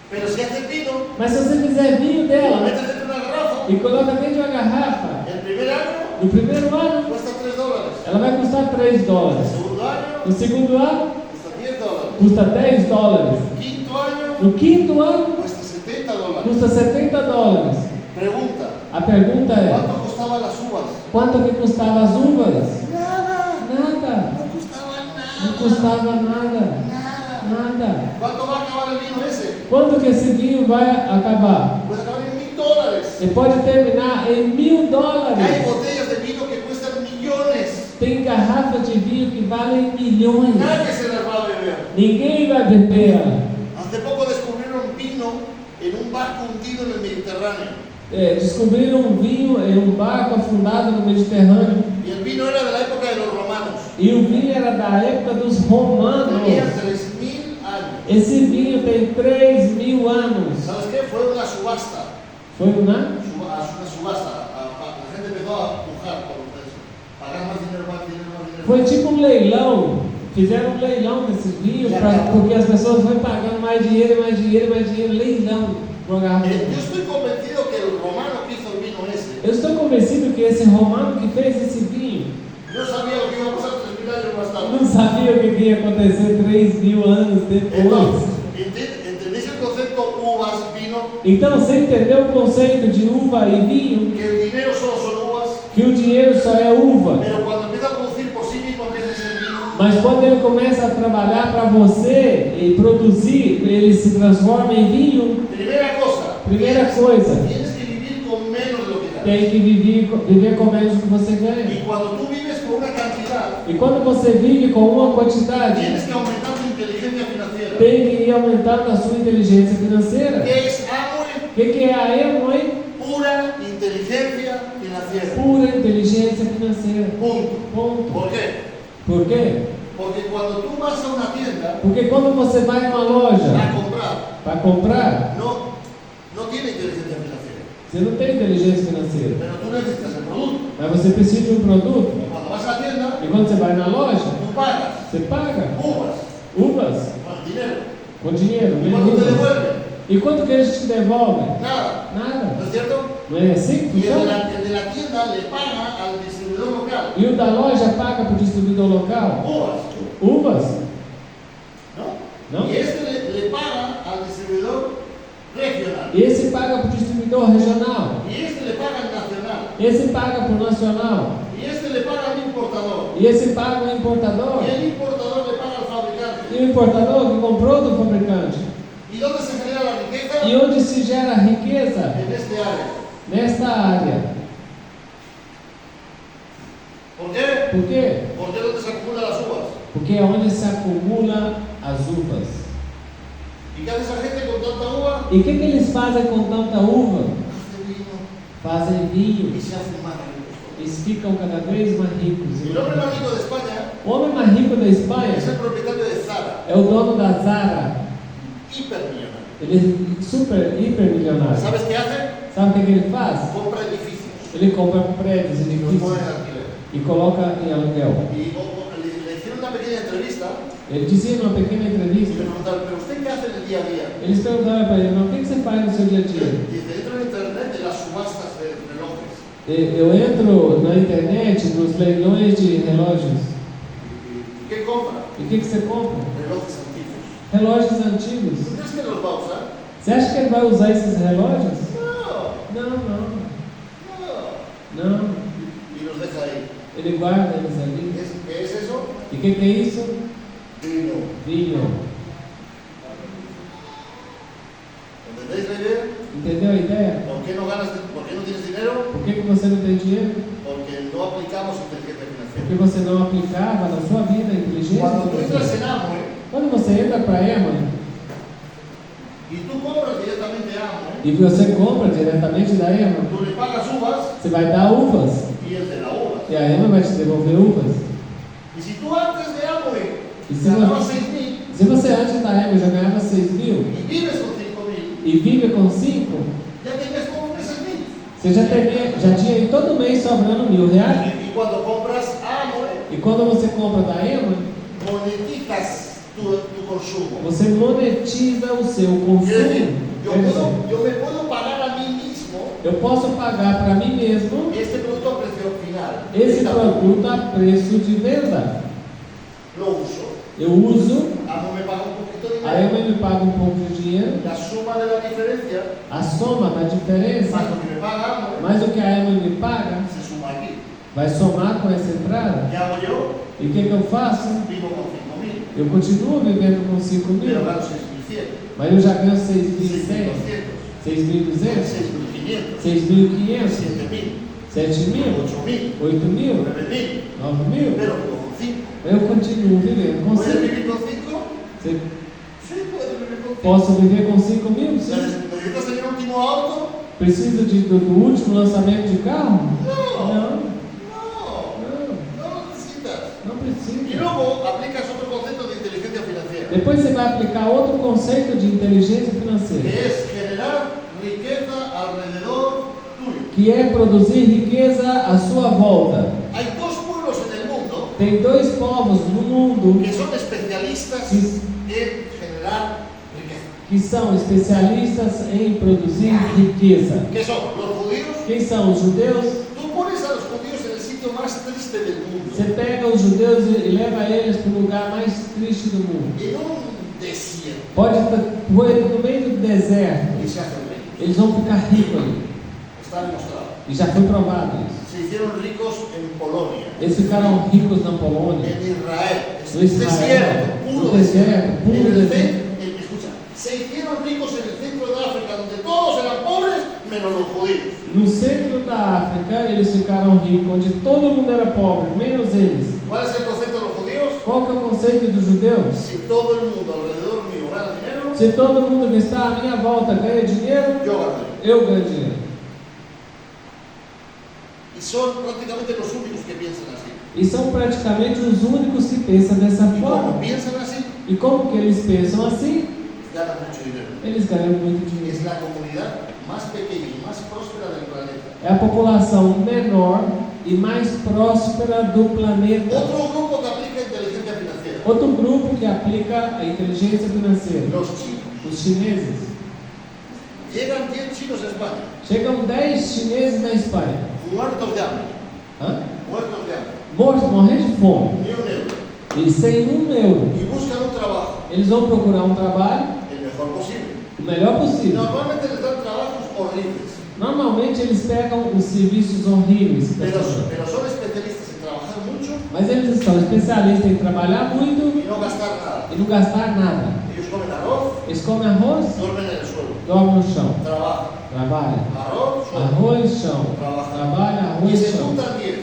[SPEAKER 2] Pero si haces vino,
[SPEAKER 1] mas se você fizer vinho
[SPEAKER 2] lo
[SPEAKER 1] dela
[SPEAKER 2] metes dentro de una garrafa,
[SPEAKER 1] e coloca dentro de uma garrafa,
[SPEAKER 2] el primer año
[SPEAKER 1] no primeiro ano
[SPEAKER 2] cuesta $3.
[SPEAKER 1] ela vai custar $3.
[SPEAKER 2] El segundo año
[SPEAKER 1] No segundo ano
[SPEAKER 2] cuesta $10.
[SPEAKER 1] custa $10.
[SPEAKER 2] Quinto año
[SPEAKER 1] No quinto ano
[SPEAKER 2] cuesta $70.
[SPEAKER 1] custa $70.
[SPEAKER 2] Pregunta,
[SPEAKER 1] A pergunta é:
[SPEAKER 2] ¿cuánto costaban las uvas?
[SPEAKER 1] quanto que custava as uvas?
[SPEAKER 2] Nada.
[SPEAKER 1] Nada.
[SPEAKER 2] No costaban
[SPEAKER 1] Não
[SPEAKER 2] nada.
[SPEAKER 1] custava nada.
[SPEAKER 2] Nada.
[SPEAKER 1] Nada.
[SPEAKER 2] ¿Cuánto va a acabar el vino ese?
[SPEAKER 1] Quando que esse vinho vai acabar?
[SPEAKER 2] Puede acabar en $1,000.
[SPEAKER 1] Ele pode terminar em
[SPEAKER 2] Hay
[SPEAKER 1] $1.000.
[SPEAKER 2] botellas de vino que cuestan millones.
[SPEAKER 1] Tem garrafas de vinho que valem milhões.
[SPEAKER 2] Nadie se las va a beber.
[SPEAKER 1] Ninguém vai beber.
[SPEAKER 2] Hace poco descubrieron vino en un barco hundido en el Mediterráneo.
[SPEAKER 1] Descobriram um vinho em um barco afundado no Mediterrâneo.
[SPEAKER 2] Y el vino era de la época de los romanos.
[SPEAKER 1] E o vinho era da época dos romanos.
[SPEAKER 2] Tenía 3.000 años.
[SPEAKER 1] Esse vinho tem 3.000 anos.
[SPEAKER 2] ¿Sabes qué? Fue una subasta.
[SPEAKER 1] Foi uma?
[SPEAKER 2] Una subasta. La gente empezó a pujar por eso. Pagar más dinero, más dinero, más dinero.
[SPEAKER 1] Foi tipo um leilão. Fizeram um leilão desses vinhos porque as pessoas foram pagando mais dinheiro, mais dinheiro, mais dinheiro. Leilão por uma garrafa de
[SPEAKER 2] Yo
[SPEAKER 1] vinho.
[SPEAKER 2] estoy convencido que el romano que hizo el vino ese
[SPEAKER 1] Eu estou convencido que esse romano que fez esse vinho
[SPEAKER 2] no sabía lo que iba a pasar 3.000 años más tarde.
[SPEAKER 1] não sabia o que ia acontecer 3.000 anos depois.
[SPEAKER 2] Entonces, ¿entendéis el concepto uvas, vino?
[SPEAKER 1] Então você entendeu o conceito de uva e vinho?
[SPEAKER 2] Que el dinero solo son uvas,
[SPEAKER 1] Que o dinheiro só é uva.
[SPEAKER 2] pero cuando empieza a producir por sí mismo empieza a ser vino.
[SPEAKER 1] Mas quando ele começa a trabalhar para você e produzir, ele se transforma em vinho. Primeira coisa,
[SPEAKER 2] tienes que vivir con menos de lo que ganas.
[SPEAKER 1] tem que viver com menos do que você ganha.
[SPEAKER 2] Y cuando tú vives con una cantidad,
[SPEAKER 1] E quando você vive com uma quantidade,
[SPEAKER 2] tienes que aumentar tu inteligencia financiera.
[SPEAKER 1] tem que ir aumentando a sua inteligência financeira.
[SPEAKER 2] ¿Qué es Amway?
[SPEAKER 1] O que é a EMOI?
[SPEAKER 2] Pura inteligencia financiera.
[SPEAKER 1] Pura inteligência financeira.
[SPEAKER 2] Punto.
[SPEAKER 1] Ponto.
[SPEAKER 2] ¿Por qué?
[SPEAKER 1] Por quê?
[SPEAKER 2] Porque cuando tú vas a una tienda
[SPEAKER 1] Porque quando você vai numa
[SPEAKER 2] a
[SPEAKER 1] loja
[SPEAKER 2] comprar,
[SPEAKER 1] para comprar,
[SPEAKER 2] no tiene inteligencia financiera.
[SPEAKER 1] você não tem inteligência financeira.
[SPEAKER 2] Pero tú necesitas el producto.
[SPEAKER 1] Mas você precisa de um produto.
[SPEAKER 2] Cuando vas a la tienda,
[SPEAKER 1] E quando você vai na loja,
[SPEAKER 2] tú pagas
[SPEAKER 1] você paga.
[SPEAKER 2] uvas.
[SPEAKER 1] E quanto que eles te devolvem?
[SPEAKER 2] Nada.
[SPEAKER 1] Nada.
[SPEAKER 2] ¿No es cierto?
[SPEAKER 1] Não é assim que
[SPEAKER 2] Y el
[SPEAKER 1] funciona?
[SPEAKER 2] de la tienda le paga al distribuidor local
[SPEAKER 1] E o da loja paga para o distribuidor local
[SPEAKER 2] uvas,
[SPEAKER 1] uvas,
[SPEAKER 2] ¿no?
[SPEAKER 1] ¿No?
[SPEAKER 2] Y este le paga al distribuidor regional.
[SPEAKER 1] e esse paga para o distribuidor regional,
[SPEAKER 2] Y este le paga al nacional.
[SPEAKER 1] esse paga para o nacional,
[SPEAKER 2] Y este le paga al importador.
[SPEAKER 1] e esse paga o importador,
[SPEAKER 2] Y el importador le paga al fabricante.
[SPEAKER 1] e o importador que comprou do fabricante.
[SPEAKER 2] ¿Y dónde se genera la riqueza?
[SPEAKER 1] E onde se gera riqueza?
[SPEAKER 2] En este área.
[SPEAKER 1] Nesta área.
[SPEAKER 2] ¿Por qué?
[SPEAKER 1] Por quê?
[SPEAKER 2] Porque es donde se acumulan las uvas.
[SPEAKER 1] Porque é onde se acumula as uvas.
[SPEAKER 2] ¿Y qué hace esa gente con tanta uva?
[SPEAKER 1] E o que eles fazem com tanta uva?
[SPEAKER 2] Hace vino
[SPEAKER 1] Fazem vinho.
[SPEAKER 2] y se hacen más ricos.
[SPEAKER 1] Eles ficam cada vez mais ricos.
[SPEAKER 2] El hombre más rico de España
[SPEAKER 1] O homem mais rico da Espanha
[SPEAKER 2] es el propietario de Zara,
[SPEAKER 1] é o dono da Zara.
[SPEAKER 2] hipermillonario.
[SPEAKER 1] Ele é super, hiper milionário.
[SPEAKER 2] ¿Sabes qué hace?
[SPEAKER 1] Sabe o que ele faz?
[SPEAKER 2] Compra edificios
[SPEAKER 1] Ele compra prédios,
[SPEAKER 2] y los
[SPEAKER 1] edifícios
[SPEAKER 2] pone en alquiler.
[SPEAKER 1] e coloca em aluguel.
[SPEAKER 2] Y le hicieron una pequeña entrevista
[SPEAKER 1] Ele dizia numa pequena
[SPEAKER 2] y le
[SPEAKER 1] entrevista,
[SPEAKER 2] preguntaron, ¿pero usted qué hace en el día a día?
[SPEAKER 1] eles perguntaram para ele, mas o que você faz no seu dia a dia?
[SPEAKER 2] Dice, entro en internet de las subastas de relojes.
[SPEAKER 1] Eu entro na internet, nos leilões de relógios.
[SPEAKER 2] ¿Y qué compra?
[SPEAKER 1] E o que você compra?
[SPEAKER 2] Relojes antiguos.
[SPEAKER 1] Relógios antigos.
[SPEAKER 2] ¿Tú crees que los va a usar?
[SPEAKER 1] Você acha que ele vai usar esses relógios?
[SPEAKER 2] No,
[SPEAKER 1] Não, não.
[SPEAKER 2] no.
[SPEAKER 1] Não.
[SPEAKER 2] Y los deja ahí.
[SPEAKER 1] Ele guarda eles ali.
[SPEAKER 2] ¿Qué es eso?
[SPEAKER 1] E o que é isso?
[SPEAKER 2] Vino.
[SPEAKER 1] Vinho.
[SPEAKER 2] ¿Entendéis la idea?
[SPEAKER 1] Entendeu a ideia?
[SPEAKER 2] ¿Por qué no tienes dinero?
[SPEAKER 1] Por que você não tem dinheiro?
[SPEAKER 2] Porque no aplicamos inteligencia financiera.
[SPEAKER 1] Porque você não aplicava na sua vida a inteligência
[SPEAKER 2] Cuando tú entras
[SPEAKER 1] financeira.
[SPEAKER 2] en Amway
[SPEAKER 1] Quando você entra para a Amway
[SPEAKER 2] y tú compras directamente Amway,
[SPEAKER 1] e você compra diretamente da Amway,
[SPEAKER 2] tú le pagas uvas
[SPEAKER 1] você vai dar uvas
[SPEAKER 2] y él te da uvas.
[SPEAKER 1] e a Amway vai te devolver uvas.
[SPEAKER 2] Y si tú antes de Amway
[SPEAKER 1] E se
[SPEAKER 2] ganabas
[SPEAKER 1] você,
[SPEAKER 2] 6.000
[SPEAKER 1] se você antes da Amway já ganhava 6 mil
[SPEAKER 2] y vives con 5.000,
[SPEAKER 1] e vive com 5,
[SPEAKER 2] ya tienes como 6.000.
[SPEAKER 1] você já tinha aí todo mês sobrando R$1.000.
[SPEAKER 2] Y cuando compras Amway,
[SPEAKER 1] E quando você compra da Amway,
[SPEAKER 2] monetizas tu consumo.
[SPEAKER 1] você monetiza o seu
[SPEAKER 2] Quiere decir,
[SPEAKER 1] consumo.
[SPEAKER 2] yo me puedo pagar a mí mismo
[SPEAKER 1] Eu posso pagar para mim mesmo
[SPEAKER 2] este producto a precio final.
[SPEAKER 1] esse
[SPEAKER 2] Esta-
[SPEAKER 1] produto a preço de venda.
[SPEAKER 2] Lo uso.
[SPEAKER 1] Eu uso,
[SPEAKER 2] Amway me paga un poquito de
[SPEAKER 1] a
[SPEAKER 2] dinero.
[SPEAKER 1] Amway me paga um pouco de dinheiro,
[SPEAKER 2] La suma de la diferencia,
[SPEAKER 1] a soma da
[SPEAKER 2] más
[SPEAKER 1] diferença,
[SPEAKER 2] lo que me paga Amway,
[SPEAKER 1] mais o que a Amway me paga,
[SPEAKER 2] se suma aquí.
[SPEAKER 1] vai somar com essa entrada.
[SPEAKER 2] ¿Qué hago yo?
[SPEAKER 1] E o que eu faço?
[SPEAKER 2] Vivo con 5.000,
[SPEAKER 1] Eu continuo vivendo com 5
[SPEAKER 2] pero
[SPEAKER 1] mil,
[SPEAKER 2] gano 6.100,
[SPEAKER 1] mas eu já ganho 6.100,
[SPEAKER 2] 6.200,
[SPEAKER 1] 6.200,
[SPEAKER 2] 6.500,
[SPEAKER 1] 6.500,
[SPEAKER 2] 7.000,
[SPEAKER 1] 7.000,
[SPEAKER 2] 8.000,
[SPEAKER 1] 8.000,
[SPEAKER 2] 9.000,
[SPEAKER 1] 9.000.
[SPEAKER 2] pero vivo con 5.
[SPEAKER 1] Eu continuo vivendo com
[SPEAKER 2] ¿Puedes
[SPEAKER 1] 5.
[SPEAKER 2] vivir con 5?
[SPEAKER 1] Você-
[SPEAKER 2] Sí, puedes vivir con 5.
[SPEAKER 1] Posso viver com 5 mil? Sim.
[SPEAKER 2] ¿Necesitas tener un último auto?
[SPEAKER 1] Preciso do último lançamento de carro?
[SPEAKER 2] No.
[SPEAKER 1] Não,
[SPEAKER 2] No,
[SPEAKER 1] não,
[SPEAKER 2] no necesitas.
[SPEAKER 1] não
[SPEAKER 2] Y
[SPEAKER 1] precisa.
[SPEAKER 2] luego aplicas otro concepto de inteligencia financiera,
[SPEAKER 1] Depois você vai aplicar outro conceito de inteligência financeira,
[SPEAKER 2] que es generar riqueza alrededor tuyo.
[SPEAKER 1] que é produzir riqueza à sua volta.
[SPEAKER 2] Hay dos pueblos en el mundo
[SPEAKER 1] Tem dois povos no mundo
[SPEAKER 2] que son especialistas
[SPEAKER 1] Sí.
[SPEAKER 2] en generar riqueza.
[SPEAKER 1] que são especialistas em produzir riqueza.
[SPEAKER 2] ¿Qué son? Los judíos.
[SPEAKER 1] Quem são os judeus?
[SPEAKER 2] Tú pones a los judíos en el sitio más triste del mundo,
[SPEAKER 1] Você pega os judeus e leva eles para o lugar mais triste do mundo.
[SPEAKER 2] en un desierto,
[SPEAKER 1] Pode estar no meio do deserto.
[SPEAKER 2] y se hacen ricos.
[SPEAKER 1] Eles vão ficar ricos ali.
[SPEAKER 2] Está demostrado.
[SPEAKER 1] E já foi provado isso.
[SPEAKER 2] Se hicieron ricos en Polonia,
[SPEAKER 1] Eles ficaram ricos na Polônia,
[SPEAKER 2] en Israel, es
[SPEAKER 1] no
[SPEAKER 2] un
[SPEAKER 1] Israel,
[SPEAKER 2] desierto, puro
[SPEAKER 1] no deserto,
[SPEAKER 2] En
[SPEAKER 1] puro
[SPEAKER 2] el
[SPEAKER 1] deserto.
[SPEAKER 2] escucha, se hicieron ricos en el centro de África, donde todos eran pobres, menos los judíos.
[SPEAKER 1] No centro da África, eles ficaram ricos, onde todo mundo era pobre, menos eles.
[SPEAKER 2] ¿Cuál es el concepto de los judíos?
[SPEAKER 1] Qual que é o conceito dos judeus?
[SPEAKER 2] Si todo el mundo alrededor mío gana dinero,
[SPEAKER 1] Se todo mundo que está à minha volta ganha dinheiro,
[SPEAKER 2] yo gano dinero.
[SPEAKER 1] eu ganho dinheiro.
[SPEAKER 2] Y son prácticamente los únicos que piensan así.
[SPEAKER 1] E são praticamente os únicos que pensam dessa
[SPEAKER 2] Y como
[SPEAKER 1] forma.
[SPEAKER 2] piensan así,
[SPEAKER 1] E como que eles pensam assim?
[SPEAKER 2] ganan mucho dinero.
[SPEAKER 1] Eles ganham muito dinheiro.
[SPEAKER 2] Es la comunidad más pequeña y más próspera del planeta.
[SPEAKER 1] É a população menor e mais próspera do planeta.
[SPEAKER 2] Otro grupo que aplica inteligencia financiera,
[SPEAKER 1] Outro grupo que aplica a inteligência financeira,
[SPEAKER 2] los chinos.
[SPEAKER 1] os chineses.
[SPEAKER 2] Llegan 10 chinos a España,
[SPEAKER 1] Chegam 10 chineses na Espanha.
[SPEAKER 2] muertos de hambre,
[SPEAKER 1] Hã?
[SPEAKER 2] muertos de hambre,
[SPEAKER 1] Mortos, morrendo de fome.
[SPEAKER 2] ni un euro.
[SPEAKER 1] E sem €1.
[SPEAKER 2] Y buscan un trabajo,
[SPEAKER 1] Eles vão procurar um trabalho
[SPEAKER 2] el mejor posible.
[SPEAKER 1] o melhor possível.
[SPEAKER 2] Normalmente les dan trabajos horribles,
[SPEAKER 1] Normalmente eles pegam os serviços horríveis,
[SPEAKER 2] pero son especialistas en trabajar mucho
[SPEAKER 1] mas eles são especialistas em trabalhar muito
[SPEAKER 2] y no gastar nada.
[SPEAKER 1] e não gastar nada.
[SPEAKER 2] Ellos comen arroz,
[SPEAKER 1] Eles comem arroz,
[SPEAKER 2] duermen en el suelo,
[SPEAKER 1] dormem no chão,
[SPEAKER 2] trabajan,
[SPEAKER 1] trabalham.
[SPEAKER 2] arroz, suelo,
[SPEAKER 1] Arroz, chão,
[SPEAKER 2] trabajan.
[SPEAKER 1] trabalha,
[SPEAKER 2] Y
[SPEAKER 1] arroz,
[SPEAKER 2] se
[SPEAKER 1] chão.
[SPEAKER 2] juntan 10,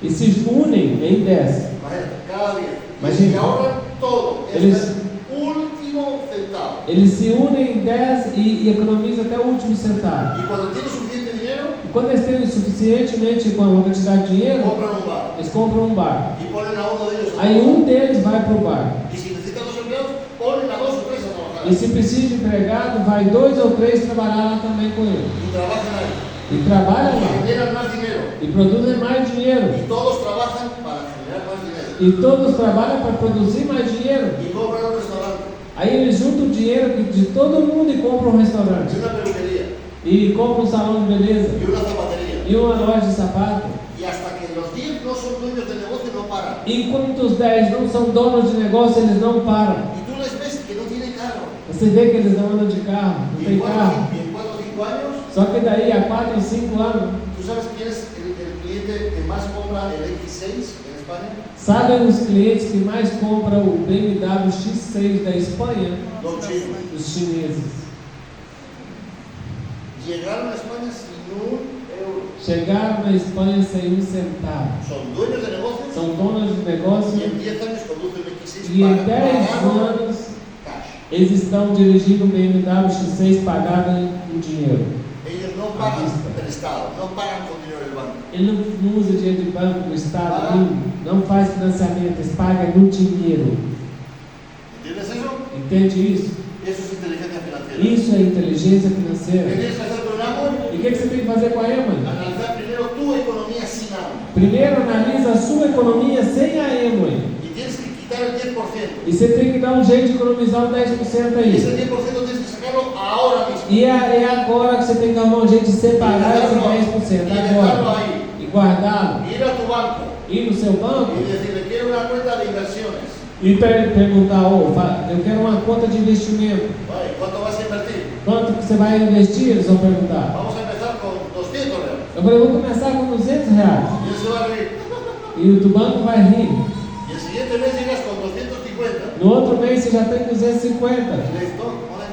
[SPEAKER 1] E se unem em 10.
[SPEAKER 2] imagínate, cada 10.
[SPEAKER 1] Imagina.
[SPEAKER 2] Y ahorran todo,
[SPEAKER 1] Eles-
[SPEAKER 2] hasta el último centavo.
[SPEAKER 1] Eles se unem em 10 e economizam até o último centavo.
[SPEAKER 2] Y cuando tienen suficiente dinero,
[SPEAKER 1] E quando eles têm suficientemente com uma quantidade de dinheiro,
[SPEAKER 2] compran un bar
[SPEAKER 1] eles compram um bar.
[SPEAKER 2] y ponen a uno de ellos a
[SPEAKER 1] Aí
[SPEAKER 2] trabajar.
[SPEAKER 1] um deles vai para o bar.
[SPEAKER 2] Y si necesitan 2 empleados, ponen a 2 o 3 a trabajar.
[SPEAKER 1] E se precisa de empregado, vai 2 ou 3 trabalhar lá também com ele.
[SPEAKER 2] Y trabajan ahí.
[SPEAKER 1] E trabalham
[SPEAKER 2] Y
[SPEAKER 1] lá.
[SPEAKER 2] generan más dinero.
[SPEAKER 1] E produzem mais dinheiro.
[SPEAKER 2] Y todos trabajan para generar más dinero.
[SPEAKER 1] E todos trabalham para produzir mais dinheiro.
[SPEAKER 2] Y compran un restaurante
[SPEAKER 1] Aí eles juntam o dinheiro de todo mundo e compram um restaurante.
[SPEAKER 2] y una peluquería
[SPEAKER 1] E compram um salão de beleza.
[SPEAKER 2] y una zapatería.
[SPEAKER 1] E uma loja de sapato.
[SPEAKER 2] Y hasta que los 10 no son dueños del negocio, no paran.
[SPEAKER 1] Enquanto os 10 não são donos de negócio, eles não param.
[SPEAKER 2] Y tú les ves que no tienen carro.
[SPEAKER 1] Você vê que eles não andam de carro, não
[SPEAKER 2] Y
[SPEAKER 1] tem
[SPEAKER 2] en
[SPEAKER 1] carro.
[SPEAKER 2] 4 o 5 años,
[SPEAKER 1] Só que daí a 4 ou 5 anos,
[SPEAKER 2] ¿tú sabes quién es el cliente que más compra el X6 en España?
[SPEAKER 1] sabem os clientes que mais compram o BMW X6 da Espanha?
[SPEAKER 2] Los chinos.
[SPEAKER 1] Os chineses.
[SPEAKER 2] Llegaron a España sin un euro.
[SPEAKER 1] Chegaram na Espanha sem um centavo.
[SPEAKER 2] Son dueños de negocios
[SPEAKER 1] São donos de negócio
[SPEAKER 2] y en 10 años conducen el X6
[SPEAKER 1] e em 10
[SPEAKER 2] pagando
[SPEAKER 1] anos
[SPEAKER 2] cash.
[SPEAKER 1] eles estão dirigindo o BMW X6 pagado em dinheiro.
[SPEAKER 2] Ellos no pagan prestado, no pagan con dinero del banco.
[SPEAKER 1] Ele não usa dinheiro de banco do Estado, não faz financiamento, eles pagam no dinheiro.
[SPEAKER 2] ¿Entiendes eso?
[SPEAKER 1] Entende isso?
[SPEAKER 2] Eso es inteligencia financiera.
[SPEAKER 1] Isso é inteligência
[SPEAKER 2] ¿Qué
[SPEAKER 1] financeira.
[SPEAKER 2] tienes que hacer con Amway?
[SPEAKER 1] E o que você tem que fazer com a Emoi?
[SPEAKER 2] Analizar primero tu economía sin Amway.
[SPEAKER 1] Primeiro analisa a sua economia sem a Emoi.
[SPEAKER 2] Y tienes que quitar el 10%.
[SPEAKER 1] E você tem que dar um jeito de economizar o 10%
[SPEAKER 2] Y
[SPEAKER 1] aí.
[SPEAKER 2] ese 10% tienes que sacarlo ahora mismo.
[SPEAKER 1] E é agora que você tem que arrumar um jeito de separar esse 10%.
[SPEAKER 2] Y dejarlo
[SPEAKER 1] Agora.
[SPEAKER 2] ahí.
[SPEAKER 1] E guardá-lo.
[SPEAKER 2] Ir a tu banco
[SPEAKER 1] Ir no seu banco
[SPEAKER 2] y decirle, quiero una cuenta de inversiones.
[SPEAKER 1] e perguntar, eu quero uma conta de investimento.
[SPEAKER 2] Vale, ¿cuánto vas a invertir?
[SPEAKER 1] Quanto que você vai investir? Eles vão perguntar.
[SPEAKER 2] Vamos a empezar con 200 reales.
[SPEAKER 1] Eu falei, eu vou começar com R$200.
[SPEAKER 2] Y él se va a reír.
[SPEAKER 1] E o do banco vai rir.
[SPEAKER 2] Y el siguiente mes llegas con 250.
[SPEAKER 1] No outro mês você já tem 250.
[SPEAKER 2] Y le dices, "No, vale".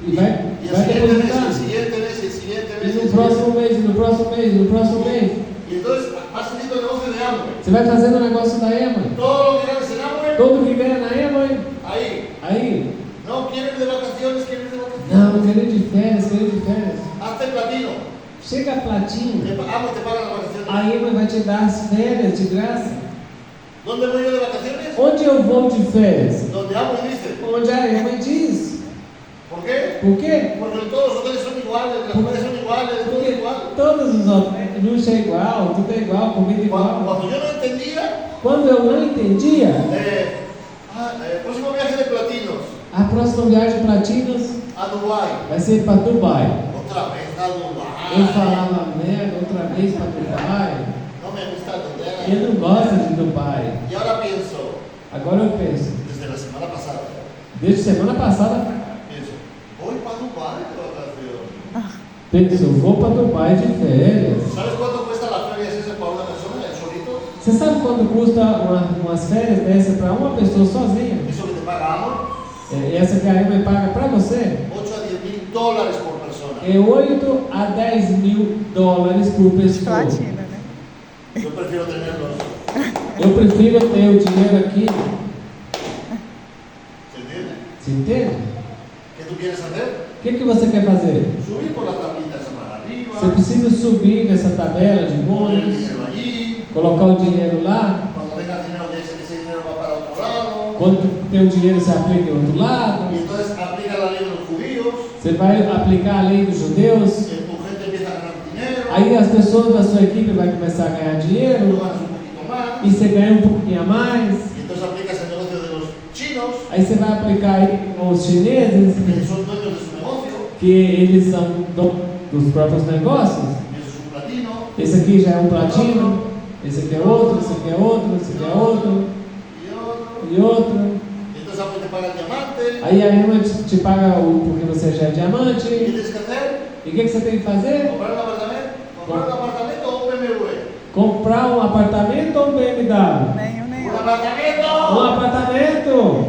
[SPEAKER 1] E vai
[SPEAKER 2] Y el siguiente mes,
[SPEAKER 1] depositar.
[SPEAKER 2] el siguiente mes, el siguiente
[SPEAKER 1] E
[SPEAKER 2] mes.
[SPEAKER 1] no
[SPEAKER 2] el
[SPEAKER 1] próximo
[SPEAKER 2] siguiente.
[SPEAKER 1] mês, e no próximo mês, e no próximo mês.
[SPEAKER 2] Y entonces vas haciendo negocio de Amway.
[SPEAKER 1] Você vai fazendo o negócio da Emoi.
[SPEAKER 2] Todo lo que ganes en Amway,
[SPEAKER 1] Todo que ganha na Emoi,
[SPEAKER 2] ahí.
[SPEAKER 1] aí.
[SPEAKER 2] No quieres de vacaciones, quieres de vacaciones.
[SPEAKER 1] Não, quero ir de férias, quero ir de férias.
[SPEAKER 2] Hazte platino.
[SPEAKER 1] Chega a platinho,
[SPEAKER 2] Amway te paga las vacaciones.
[SPEAKER 1] a Emoi vai te dar as férias de graça.
[SPEAKER 2] ¿Dónde voy yo de vacaciones?
[SPEAKER 1] Onde eu vou de férias?
[SPEAKER 2] Donde Amway dice.
[SPEAKER 1] Onde a Emoi diz.
[SPEAKER 2] ¿Por qué?
[SPEAKER 1] Por quê?
[SPEAKER 2] Porque todos los hoteles son iguales, las playas son iguales, todo es
[SPEAKER 1] Porque
[SPEAKER 2] igual.
[SPEAKER 1] todos os hotéis, luxo é igual, tudo é igual, comida igual.
[SPEAKER 2] Cuando yo no entendía,
[SPEAKER 1] Quando eu não entendia,
[SPEAKER 2] próximo viaje de platinos
[SPEAKER 1] a próxima viagem de platinos
[SPEAKER 2] a Dubái.
[SPEAKER 1] vai ser para Dubai.
[SPEAKER 2] Otra vez a Dubái.
[SPEAKER 1] Eu falava merda outra vez para Dubai.
[SPEAKER 2] No me gusta Dubái.
[SPEAKER 1] Eu não gosto de Dubai.
[SPEAKER 2] Y ahora pienso,
[SPEAKER 1] Agora eu penso,
[SPEAKER 2] desde la semana pasada,
[SPEAKER 1] desde semana passada,
[SPEAKER 2] pienso, voy para Dubái de vacaciones.
[SPEAKER 1] penso, eu vou para Dubai de férias.
[SPEAKER 2] ¿Sabes cuánto cuesta la feria esa para una persona, el solito?
[SPEAKER 1] Você sabe quanto custa umas férias dessa para uma pessoa sozinha?
[SPEAKER 2] Eso que te paga Amor,
[SPEAKER 1] Essa que a Emoi paga para você
[SPEAKER 2] 8 a 10 mil dólares por persona.
[SPEAKER 1] é 8 a 10 mil dólares por pessoa.
[SPEAKER 3] Platina, né?
[SPEAKER 2] Yo prefiero tenerlos.
[SPEAKER 1] Eu prefiro ter o dinheiro aqui.
[SPEAKER 2] ¿Se entiende?
[SPEAKER 1] Você entende?
[SPEAKER 2] ¿Qué tú quieres hacer?
[SPEAKER 1] O que você quer fazer?
[SPEAKER 2] Subir por las tablitas para arriba,
[SPEAKER 1] Você precisa subir nessa tabela de
[SPEAKER 2] poner el
[SPEAKER 1] bônus,
[SPEAKER 2] dinero allí.
[SPEAKER 1] colocar o dinheiro lá.
[SPEAKER 2] Cuando tengas dinero, ese dinero va para otro lado.
[SPEAKER 1] Quando tem o dinheiro, você aplica em outro lado.
[SPEAKER 2] Y entonces aplica la ley de los judíos.
[SPEAKER 1] Você vai aplicar a lei dos judeus.
[SPEAKER 2] Tu gente empieza a ganar dinero.
[SPEAKER 1] Aí as pessoas da sua equipe vão começar a ganhar
[SPEAKER 2] Tú
[SPEAKER 1] dinheiro.
[SPEAKER 2] ganas un poquito más.
[SPEAKER 1] E você ganha um pouquinho a mais.
[SPEAKER 2] Y entonces aplicas el negocio de los chinos,
[SPEAKER 1] Aí você vai aplicar aí com os chineses,
[SPEAKER 2] que son dueños de su negocio.
[SPEAKER 1] que eles são donos dos próprios negócios.
[SPEAKER 2] Eso es un platino.
[SPEAKER 1] Esse aqui já é um platino, esse aqui é outro, esse aqui é outro, esse aqui é outro,
[SPEAKER 2] Y otro.
[SPEAKER 1] e outro.
[SPEAKER 2] Y entonces Amway te paga el diamante.
[SPEAKER 1] Aí a Emma te paga porque você já é
[SPEAKER 2] ¿Qué
[SPEAKER 1] diamante.
[SPEAKER 2] tienes que hacer?
[SPEAKER 1] E o que você tem que fazer?
[SPEAKER 2] ¿Comprar un apartamento? ¿Comprar un apartamento o un BMW?
[SPEAKER 1] Comprar um apartamento ou um BMW?
[SPEAKER 3] Nenhum,
[SPEAKER 2] ¡Un
[SPEAKER 3] nenhum.
[SPEAKER 2] apartamento!
[SPEAKER 1] Um apartamento!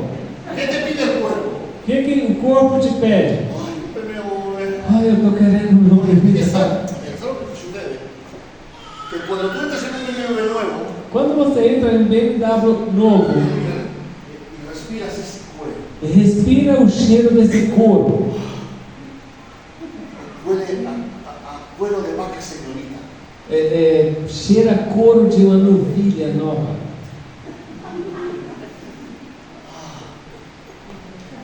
[SPEAKER 2] ¿Qué te pide el cuerpo?
[SPEAKER 1] O que o corpo te pede?
[SPEAKER 2] ¡Ay, un BMW!
[SPEAKER 1] Ai, eu tô querendo um BMW.
[SPEAKER 2] ¿Sabes lo que sucede? Que cuando tú entras en un BMW nuevo
[SPEAKER 1] Quando você entra em BMW novo
[SPEAKER 2] y respiras ese cuero,
[SPEAKER 1] e respira o cheiro desse couro,
[SPEAKER 2] huele a cuero de vaca señorita.
[SPEAKER 1] cheira couro de uma novilha nova.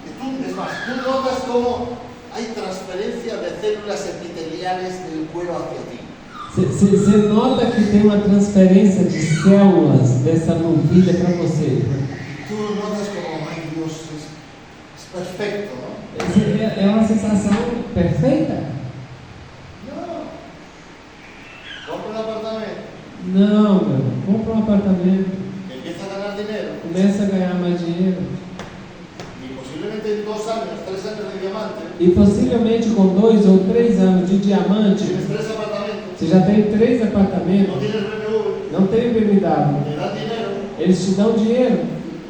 [SPEAKER 2] Y tú, es más, tú notas cómo hay transferencia de células epiteliales del cuero hacia ti.
[SPEAKER 1] Você nota que tem uma transferência de células dessa novilha para você.
[SPEAKER 2] Tú notas como, ay Dios, es perfecto, ¿no?
[SPEAKER 1] É uma sensação perfeita?
[SPEAKER 2] No. Compra un apartamento,
[SPEAKER 1] Não, meu. Compra um apartamento,
[SPEAKER 2] empieza a ganar dinero
[SPEAKER 1] começa a ganhar mais dinheiro.
[SPEAKER 2] y posiblemente en 2 años, 3 años de diamante,
[SPEAKER 1] E possivelmente com 2 ou 3 anos de diamante,
[SPEAKER 2] tienes 3 apartamentos,
[SPEAKER 1] você já tem 3
[SPEAKER 2] no
[SPEAKER 1] apartamentos,
[SPEAKER 2] tienes BMW,
[SPEAKER 1] não tem BMW.
[SPEAKER 2] te dan dinero,
[SPEAKER 1] Eles te dão dinheiro.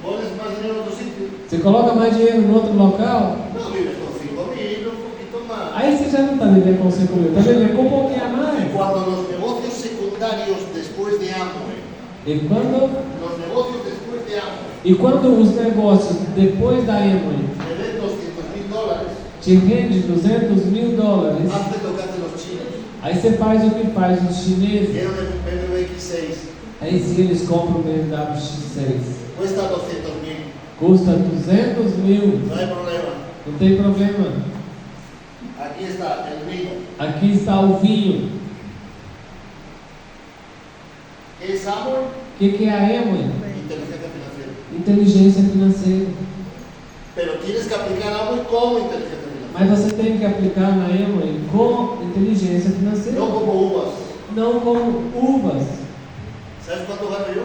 [SPEAKER 2] pones más dinero en otro sitio,
[SPEAKER 1] Você coloca mais dinheiro em outro local,
[SPEAKER 2] no vives con 5.000, un poquito más.
[SPEAKER 1] aí você já não está vivendo com 5 mil, está vivendo com um pouquinho a
[SPEAKER 2] Y
[SPEAKER 1] mais.
[SPEAKER 2] cuando los negocios secundarios después de Amway,
[SPEAKER 1] Los
[SPEAKER 2] negocios después de Amway,
[SPEAKER 1] quando os negócios depois da Emily
[SPEAKER 2] te den $200,000,
[SPEAKER 1] te rende $200,000,
[SPEAKER 2] haces lo que hacen los chinos.
[SPEAKER 1] aí você faz o que faz os chineses.
[SPEAKER 2] Quieren un BMW X6,
[SPEAKER 1] Aí sim eles compram o BMW X6.
[SPEAKER 2] cuesta 200.000,
[SPEAKER 1] Custa 200.000.
[SPEAKER 2] no hay problema.
[SPEAKER 1] Não tem problema.
[SPEAKER 2] Aquí está el vino.
[SPEAKER 1] Aqui está o vinho.
[SPEAKER 2] ¿Qué es Amway?
[SPEAKER 1] O que é a Emily?
[SPEAKER 2] Inteligencia financiera.
[SPEAKER 1] Inteligência financeira.
[SPEAKER 2] Pero tienes que aplicar Amway como inteligencia financiera,
[SPEAKER 1] Mas você tem que aplicar na Emily com inteligência financeira.
[SPEAKER 2] no como uvas.
[SPEAKER 1] Não com uvas.
[SPEAKER 2] ¿Sabes cuánto gano yo?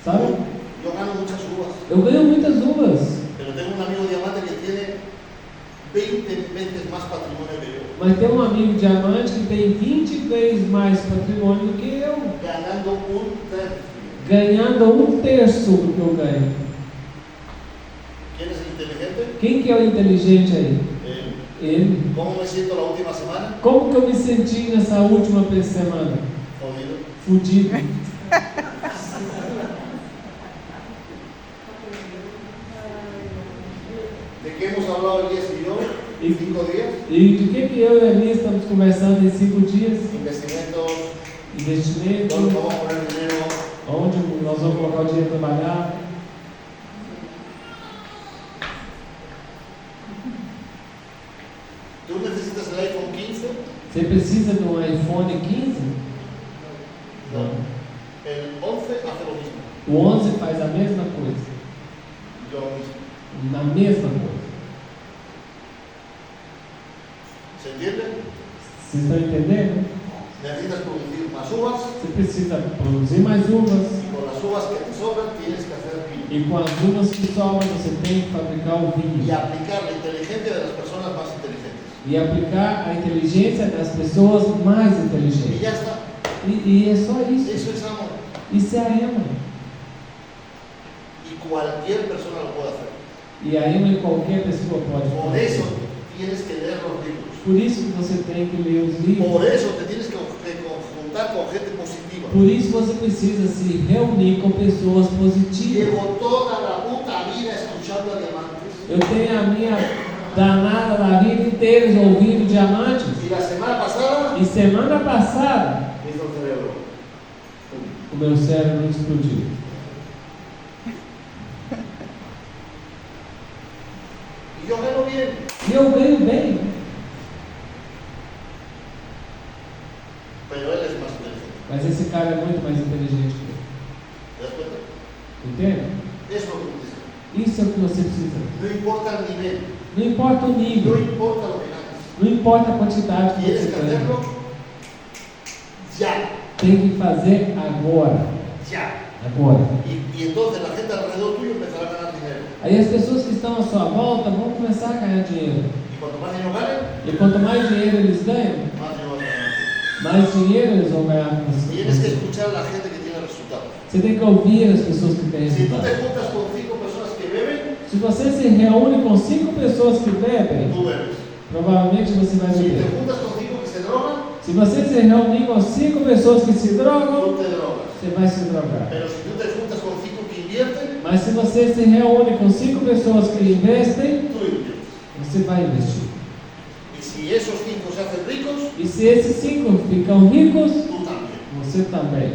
[SPEAKER 1] Sabe?
[SPEAKER 2] Yo gano muchas uvas,
[SPEAKER 1] Eu ganho muitas uvas.
[SPEAKER 2] pero tengo un amigo diamante que tiene 20 veces más patrimonio que yo,
[SPEAKER 1] Mas tem um amigo diamante que tem 20 vezes mais patrimônio do que eu.
[SPEAKER 2] ganando un tercio.
[SPEAKER 1] Ganhando 1/3 do que eu ganho.
[SPEAKER 2] ¿Quién es el inteligente?
[SPEAKER 1] Quem que é o inteligente aí? Ele.
[SPEAKER 2] ¿Cómo me siento la última semana?
[SPEAKER 1] Como que eu me senti nessa última semana?
[SPEAKER 2] Jodido.
[SPEAKER 1] Fudido.
[SPEAKER 2] ¿De qué hemos hablado Elías y yo?
[SPEAKER 1] Y-
[SPEAKER 2] 5 días.
[SPEAKER 1] E do que eu e a Eli estamos conversando em 5 dias?
[SPEAKER 2] Investimentos,
[SPEAKER 1] Investimento,
[SPEAKER 2] dónde vamos a poner dinero.
[SPEAKER 1] onde nós vamos colocar o dinheiro para trabalhar.
[SPEAKER 2] ¿Tú necesitas el iPhone 15?
[SPEAKER 1] Você precisa de um iPhone 15?
[SPEAKER 2] No. El 11 hace lo mismo.
[SPEAKER 1] O 11 faz a mesma coisa.
[SPEAKER 2] Yo lo mismo.
[SPEAKER 1] Na mesma coisa.
[SPEAKER 2] ¿Se entiende?
[SPEAKER 1] Vocês estão entendendo?
[SPEAKER 2] Necesitas producir más uvas
[SPEAKER 1] Você precisa produzir mais uvas.
[SPEAKER 2] y con las uvas que te sobran tienes que hacer vino.
[SPEAKER 1] E com as uvas que sobram, você tem que fabricar o vinho.
[SPEAKER 2] Y aplicar la inteligencia de las personas más inteligentes.
[SPEAKER 1] E aplicar a inteligência das pessoas mais
[SPEAKER 2] Y
[SPEAKER 1] inteligentes.
[SPEAKER 2] ya está.
[SPEAKER 1] E é só isso.
[SPEAKER 2] Eso es amor.
[SPEAKER 1] Isso é a Emma.
[SPEAKER 2] Y cualquier persona lo puede hacer.
[SPEAKER 1] E a Emma qualquer pessoa pode
[SPEAKER 2] Por
[SPEAKER 1] fazer.
[SPEAKER 2] eso tienes que leer los libros.
[SPEAKER 1] Por isso que você tem que ler os livros.
[SPEAKER 2] Por eso te tienes que conjuntar con gente positiva.
[SPEAKER 1] Por isso você precisa se reunir com pessoas positivas.
[SPEAKER 2] Llevo toda la puta vida escuchando a diamantes.
[SPEAKER 1] Eu tenho a minha danada da vida inteira ouvindo diamantes.
[SPEAKER 2] Y la semana pasada
[SPEAKER 1] E semana passada,
[SPEAKER 2] me hizo el cerebro.
[SPEAKER 1] o meu cérebro explodiu.
[SPEAKER 2] Y yo gano bien.
[SPEAKER 1] E eu ganho bem.
[SPEAKER 2] Pero él es más inteligente.
[SPEAKER 1] Mas esse cara é muito mais inteligente que eu.
[SPEAKER 2] ¿Te das cuenta?
[SPEAKER 1] Entende?
[SPEAKER 2] Eso es lo que necesitas.
[SPEAKER 1] Isso é o que você precisa.
[SPEAKER 2] No importa el nivel.
[SPEAKER 1] Não importa o
[SPEAKER 2] No
[SPEAKER 1] nível.
[SPEAKER 2] importa lo que ganes.
[SPEAKER 1] Não importa a quantidade que
[SPEAKER 2] Tienes
[SPEAKER 1] você
[SPEAKER 2] que
[SPEAKER 1] tem.
[SPEAKER 2] hacerlo ya,
[SPEAKER 1] Tem que fazer agora.
[SPEAKER 2] ya.
[SPEAKER 1] Agora.
[SPEAKER 2] Y entonces la gente alrededor tuyo empezará a ganar dinero.
[SPEAKER 1] Aí as pessoas que estão à sua volta vão começar a ganhar dinheiro.
[SPEAKER 2] Y cuanto más dinero ganen,
[SPEAKER 1] E quanto mais dinheiro eles ganham,
[SPEAKER 2] más dinero vas a ganar.
[SPEAKER 1] mais dinheiro eles vão ganhar com
[SPEAKER 2] Tienes que
[SPEAKER 1] você.
[SPEAKER 2] escuchar a la gente que tiene resultados.
[SPEAKER 1] Você tem que ouvir as pessoas que têm
[SPEAKER 2] Si tú te
[SPEAKER 1] resultado.
[SPEAKER 2] juntas con 5 personas que beben,
[SPEAKER 1] Se você se reúne com 5 pessoas que bebem,
[SPEAKER 2] tú bebes.
[SPEAKER 1] provavelmente você vai
[SPEAKER 2] Si te
[SPEAKER 1] beber.
[SPEAKER 2] juntas con 5 que se drogan,
[SPEAKER 1] Se você se reunir com 5 pessoas que se drogam,
[SPEAKER 2] tú te drogas.
[SPEAKER 1] você vai se drogar.
[SPEAKER 2] Pero si tú te juntas con 5 que invierten,
[SPEAKER 1] Mas se você se reúne com 5 pessoas que investem,
[SPEAKER 2] tú inviertes.
[SPEAKER 1] você vai investir.
[SPEAKER 2] Y si esos 5 se hacen ricos,
[SPEAKER 1] E se esses 5 ficam ricos,
[SPEAKER 2] tú también.
[SPEAKER 1] você também.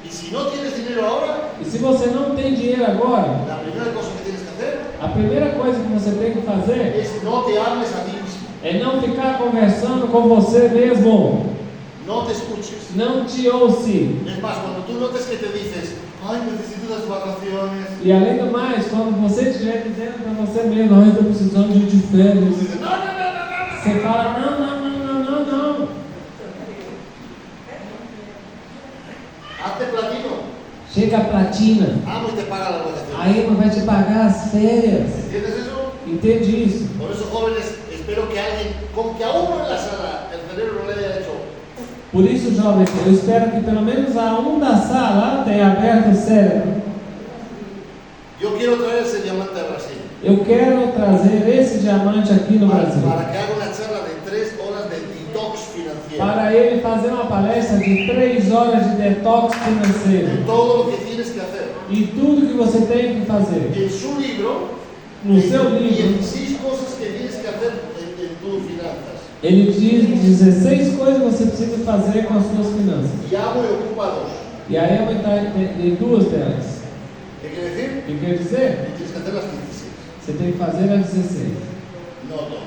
[SPEAKER 2] Y si no tienes dinero ahora,
[SPEAKER 1] E se você não tem dinheiro agora,
[SPEAKER 2] la primera cosa que tienes que hacer
[SPEAKER 1] a primeira coisa que você tem que fazer
[SPEAKER 2] es no te hables a ti mismo.
[SPEAKER 1] é não ficar conversando com você mesmo.
[SPEAKER 2] No te escuches.
[SPEAKER 1] Não te ouça.
[SPEAKER 2] Es más, cuando tú notes que te dices, ay, necesito las vacaciones,
[SPEAKER 1] E além do mais, quando você estiver dizendo para você mesmo, eu estou precisando de
[SPEAKER 2] tú
[SPEAKER 1] férias,
[SPEAKER 2] dices, no, no, no, no, no,
[SPEAKER 1] você
[SPEAKER 2] no.
[SPEAKER 1] fala, não, não, não, não, não, não.
[SPEAKER 2] Hazte platino.
[SPEAKER 1] Chega a platina,
[SPEAKER 2] Amo y te paga las vacaciones.
[SPEAKER 1] a Ema vai te pagar as férias.
[SPEAKER 2] ¿Entiendes eso?
[SPEAKER 1] Entende isso?
[SPEAKER 2] Por eso, jóvenes, espero que alguien, con que a uno en la sala el cerebro no le haya hecho,
[SPEAKER 1] Por isso, jovens, eu espero que pelo menos a um da sala tenha aberto o cérebro.
[SPEAKER 2] yo quiero traer ese diamante a Brasil.
[SPEAKER 1] Eu quero trazer esse diamante aqui no Brasil.
[SPEAKER 2] Para que haga una charla de 3 horas de detox financiero.
[SPEAKER 1] Para ele fazer uma palestra de 3 horas de detox
[SPEAKER 2] De
[SPEAKER 1] financeiro.
[SPEAKER 2] todo lo que tienes que hacer.
[SPEAKER 1] E tudo que você tem que fazer.
[SPEAKER 2] En su libro,
[SPEAKER 1] No seu livro,
[SPEAKER 2] 16 cosas que tienes que hacer en tus finanzas.
[SPEAKER 1] ele diz 16 coisas que você precisa fazer com as suas finanças.
[SPEAKER 2] Y amo y ocupa 2.
[SPEAKER 1] E aí eu vou entrar em 2 delas.
[SPEAKER 2] ¿Qué quiere decir?
[SPEAKER 1] O que quer dizer?
[SPEAKER 2] Que tienes que hacer las 16,
[SPEAKER 1] Você tem que fazer as 16,
[SPEAKER 2] no 2.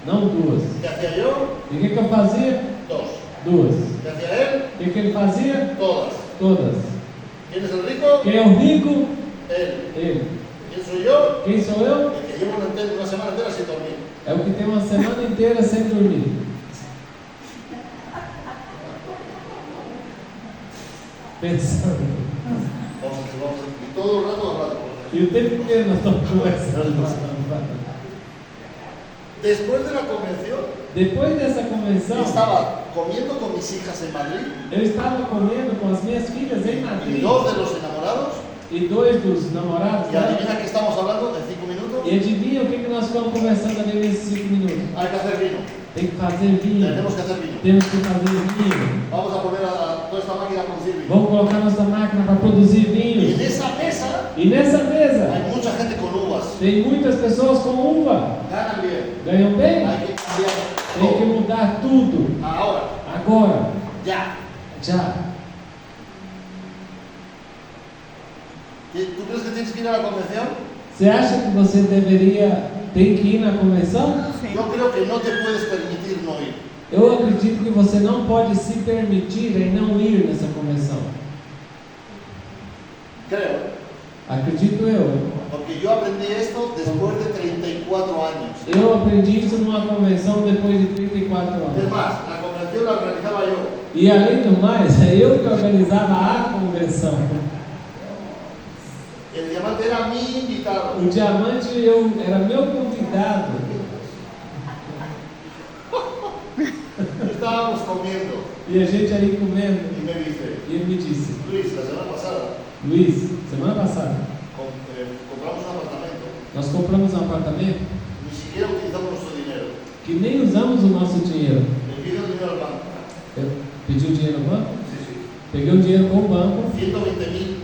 [SPEAKER 1] não 2.
[SPEAKER 2] ¿Qué hacía yo?
[SPEAKER 1] E o que eu fazia?
[SPEAKER 2] 2.
[SPEAKER 1] 2.
[SPEAKER 2] ¿Qué hacía él?
[SPEAKER 1] O que ele fazia?
[SPEAKER 2] Todas.
[SPEAKER 1] Todas.
[SPEAKER 2] ¿Quién es el rico?
[SPEAKER 1] Quem é o rico?
[SPEAKER 2] Él.
[SPEAKER 1] Ele.
[SPEAKER 2] ¿Quién soy yo?
[SPEAKER 1] Quem sou eu?
[SPEAKER 2] El que lleva una semana entera sin dormir.
[SPEAKER 1] É o que tem uma semana inteira sem dormir. Pensando.
[SPEAKER 2] Y todo el rato hablando.
[SPEAKER 1] E o tempo inteiro nós estamos conversando.
[SPEAKER 2] Después de la convención,
[SPEAKER 1] Depois dessa convenção,
[SPEAKER 2] estaba comiendo con mis hijas en Madrid
[SPEAKER 1] eu estava comendo com as minhas filhas em
[SPEAKER 2] y
[SPEAKER 1] Madrid
[SPEAKER 2] 2 de los enamorados.
[SPEAKER 1] e 2 dos namorados
[SPEAKER 2] Y
[SPEAKER 1] dela.
[SPEAKER 2] adivina que estamos hablando en 5 minutos.
[SPEAKER 1] E adivinha o que nós ficamos conversando ali nesses 5 minutos?
[SPEAKER 2] Hay que hacer vino.
[SPEAKER 1] Tem que fazer vinho.
[SPEAKER 2] Tenemos que hacer vino.
[SPEAKER 1] Temos que fazer vinho.
[SPEAKER 2] Vamos a poner a toda esta máquina a producir vino.
[SPEAKER 1] Vamos colocar nossa máquina para produzir
[SPEAKER 2] Y en
[SPEAKER 1] vinhos.
[SPEAKER 2] esa mesa
[SPEAKER 1] E nessa mesa
[SPEAKER 2] hay mucha gente con uvas.
[SPEAKER 1] tem muitas pessoas com uva.
[SPEAKER 2] Ganan bien.
[SPEAKER 1] Ganham bem?
[SPEAKER 2] Hay que cambiar
[SPEAKER 1] Tem que
[SPEAKER 2] todo.
[SPEAKER 1] mudar tudo.
[SPEAKER 2] Ahora,
[SPEAKER 1] Agora.
[SPEAKER 2] ya.
[SPEAKER 1] Já.
[SPEAKER 2] ¿Tú crees que tienes que ir a la convención?
[SPEAKER 1] Você acha que você deveria ter que ir na convenção?
[SPEAKER 3] Sim.
[SPEAKER 2] Yo creo que no te puedes permitir no ir.
[SPEAKER 1] Eu acredito que você não pode se permitir em não ir nessa convenção.
[SPEAKER 2] Creo.
[SPEAKER 1] Acredito eu.
[SPEAKER 2] Porque yo aprendí esto después de 34 años.
[SPEAKER 1] Eu aprendi isso numa convenção depois de 34
[SPEAKER 2] Es
[SPEAKER 1] anos.
[SPEAKER 2] más, la convención la organizaba yo.
[SPEAKER 1] E além do mais, é eu que organizava a convenção.
[SPEAKER 2] El diamante era mi invitado.
[SPEAKER 1] O diamante era meu convidado.
[SPEAKER 2] Estábamos comiendo
[SPEAKER 1] E a gente aí comendo.
[SPEAKER 2] y me dice,
[SPEAKER 1] E ele me disse,
[SPEAKER 2] Luis, la semana pasada
[SPEAKER 1] Luiz, semana passada,
[SPEAKER 2] compramos un apartamento,
[SPEAKER 1] nós compramos um apartamento
[SPEAKER 2] ni siquiera utilizamos nuestro dinero.
[SPEAKER 1] que nem usamos o nosso dinheiro.
[SPEAKER 2] Le pido el dinero al banco.
[SPEAKER 1] Eu pedi o dinheiro no banco,
[SPEAKER 2] Sí, sí.
[SPEAKER 1] peguei o dinheiro com o banco,
[SPEAKER 2] 120.000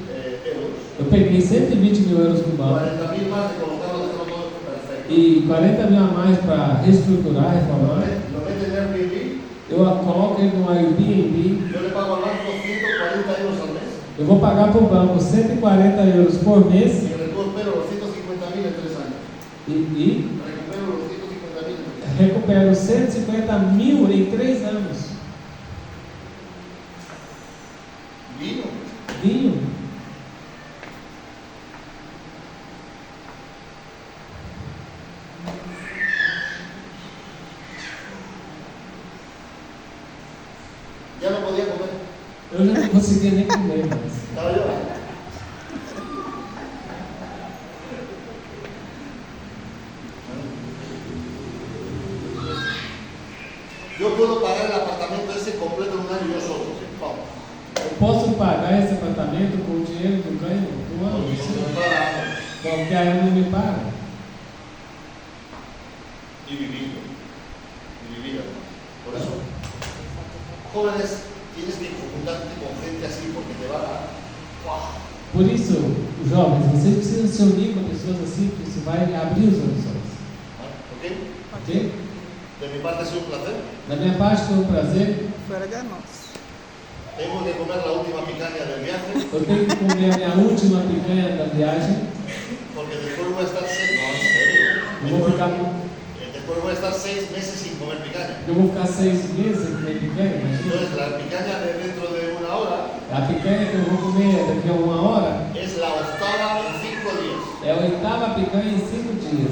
[SPEAKER 2] euros.
[SPEAKER 1] eu peguei 120 mil euros com o banco
[SPEAKER 2] 40.000 más de colocarlo, dejarlo todo perfecto.
[SPEAKER 1] e 40 mil a mais para reestruturar, reformar.
[SPEAKER 2] Lo mete en Airbnb,
[SPEAKER 1] Eu coloco ele no Airbnb,
[SPEAKER 2] yo le pago al banco 140 euros al mes
[SPEAKER 1] eu vou pagar para o banco 140 euros por mês
[SPEAKER 2] y recupero los 150.000 en 3 años.
[SPEAKER 1] e
[SPEAKER 2] Recupero los 150.000 en 3 años.
[SPEAKER 1] recupero 150 mil em 3 anos.
[SPEAKER 2] Vino.
[SPEAKER 1] Vinho. Eu já não conseguia nem comer mais.
[SPEAKER 2] Estaba llorando. Yo puedo pagar el apartamento ese completo en un año yo solo. Vamos.
[SPEAKER 1] Eu posso pagar esse apartamento com o dinheiro do ganho do ano?
[SPEAKER 2] No para
[SPEAKER 1] Porque a Ana não me paga.
[SPEAKER 2] y vivir. Y vivir. Por eso, jóvenes, tienes que juntarte con gente así porque te va a... ¡Wow!
[SPEAKER 1] Por isso, jovens, vocês precisam se unir com pessoas assim, porque isso vai abrir os horizontes.
[SPEAKER 2] ¿Ok?
[SPEAKER 1] Ok?
[SPEAKER 2] De mi parte ha sido un placer.
[SPEAKER 1] Da minha parte foi um prazer.
[SPEAKER 3] Fuera de nós.
[SPEAKER 2] Tengo que comer la última picaña del viaje
[SPEAKER 1] Eu tenho que comer a minha última picanha da viagem.
[SPEAKER 2] porque después voy a estar 6 no, en serio.
[SPEAKER 1] Eu vou ficar,
[SPEAKER 2] Después voy a estar 6 meses sin comer picaña.
[SPEAKER 1] eu vou ficar 6 meses sem comer picanha, imagina.
[SPEAKER 2] Entonces la picaña de dentro de una hora
[SPEAKER 1] A picanha que eu vou comer daqui a 1 hora
[SPEAKER 2] es la octava en 5 días.
[SPEAKER 1] é a 8ª picanha em 5 dias.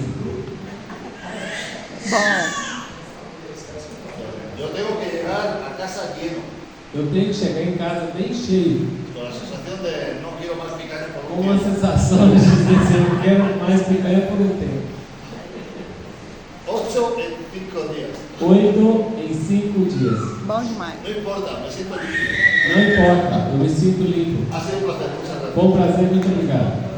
[SPEAKER 3] Bom,
[SPEAKER 2] Yo tengo que llegar a casa lleno,
[SPEAKER 1] Eu tenho que chegar em casa bem cheio,
[SPEAKER 2] con la sensación de no quiero más picaña por
[SPEAKER 1] com
[SPEAKER 2] un
[SPEAKER 1] uma
[SPEAKER 2] tiempo.
[SPEAKER 1] sensação de dizer assim, eu não quero mais picanha por um tempo.
[SPEAKER 2] 8 en 5 días.
[SPEAKER 1] 8 em 5 dias.
[SPEAKER 3] bom demais.
[SPEAKER 2] No importa, me siento libre.
[SPEAKER 1] Não importa, eu me sinto limpo.
[SPEAKER 2] Ha sido un placer, muchas gracias.
[SPEAKER 1] Foi um prazer, muito obrigado.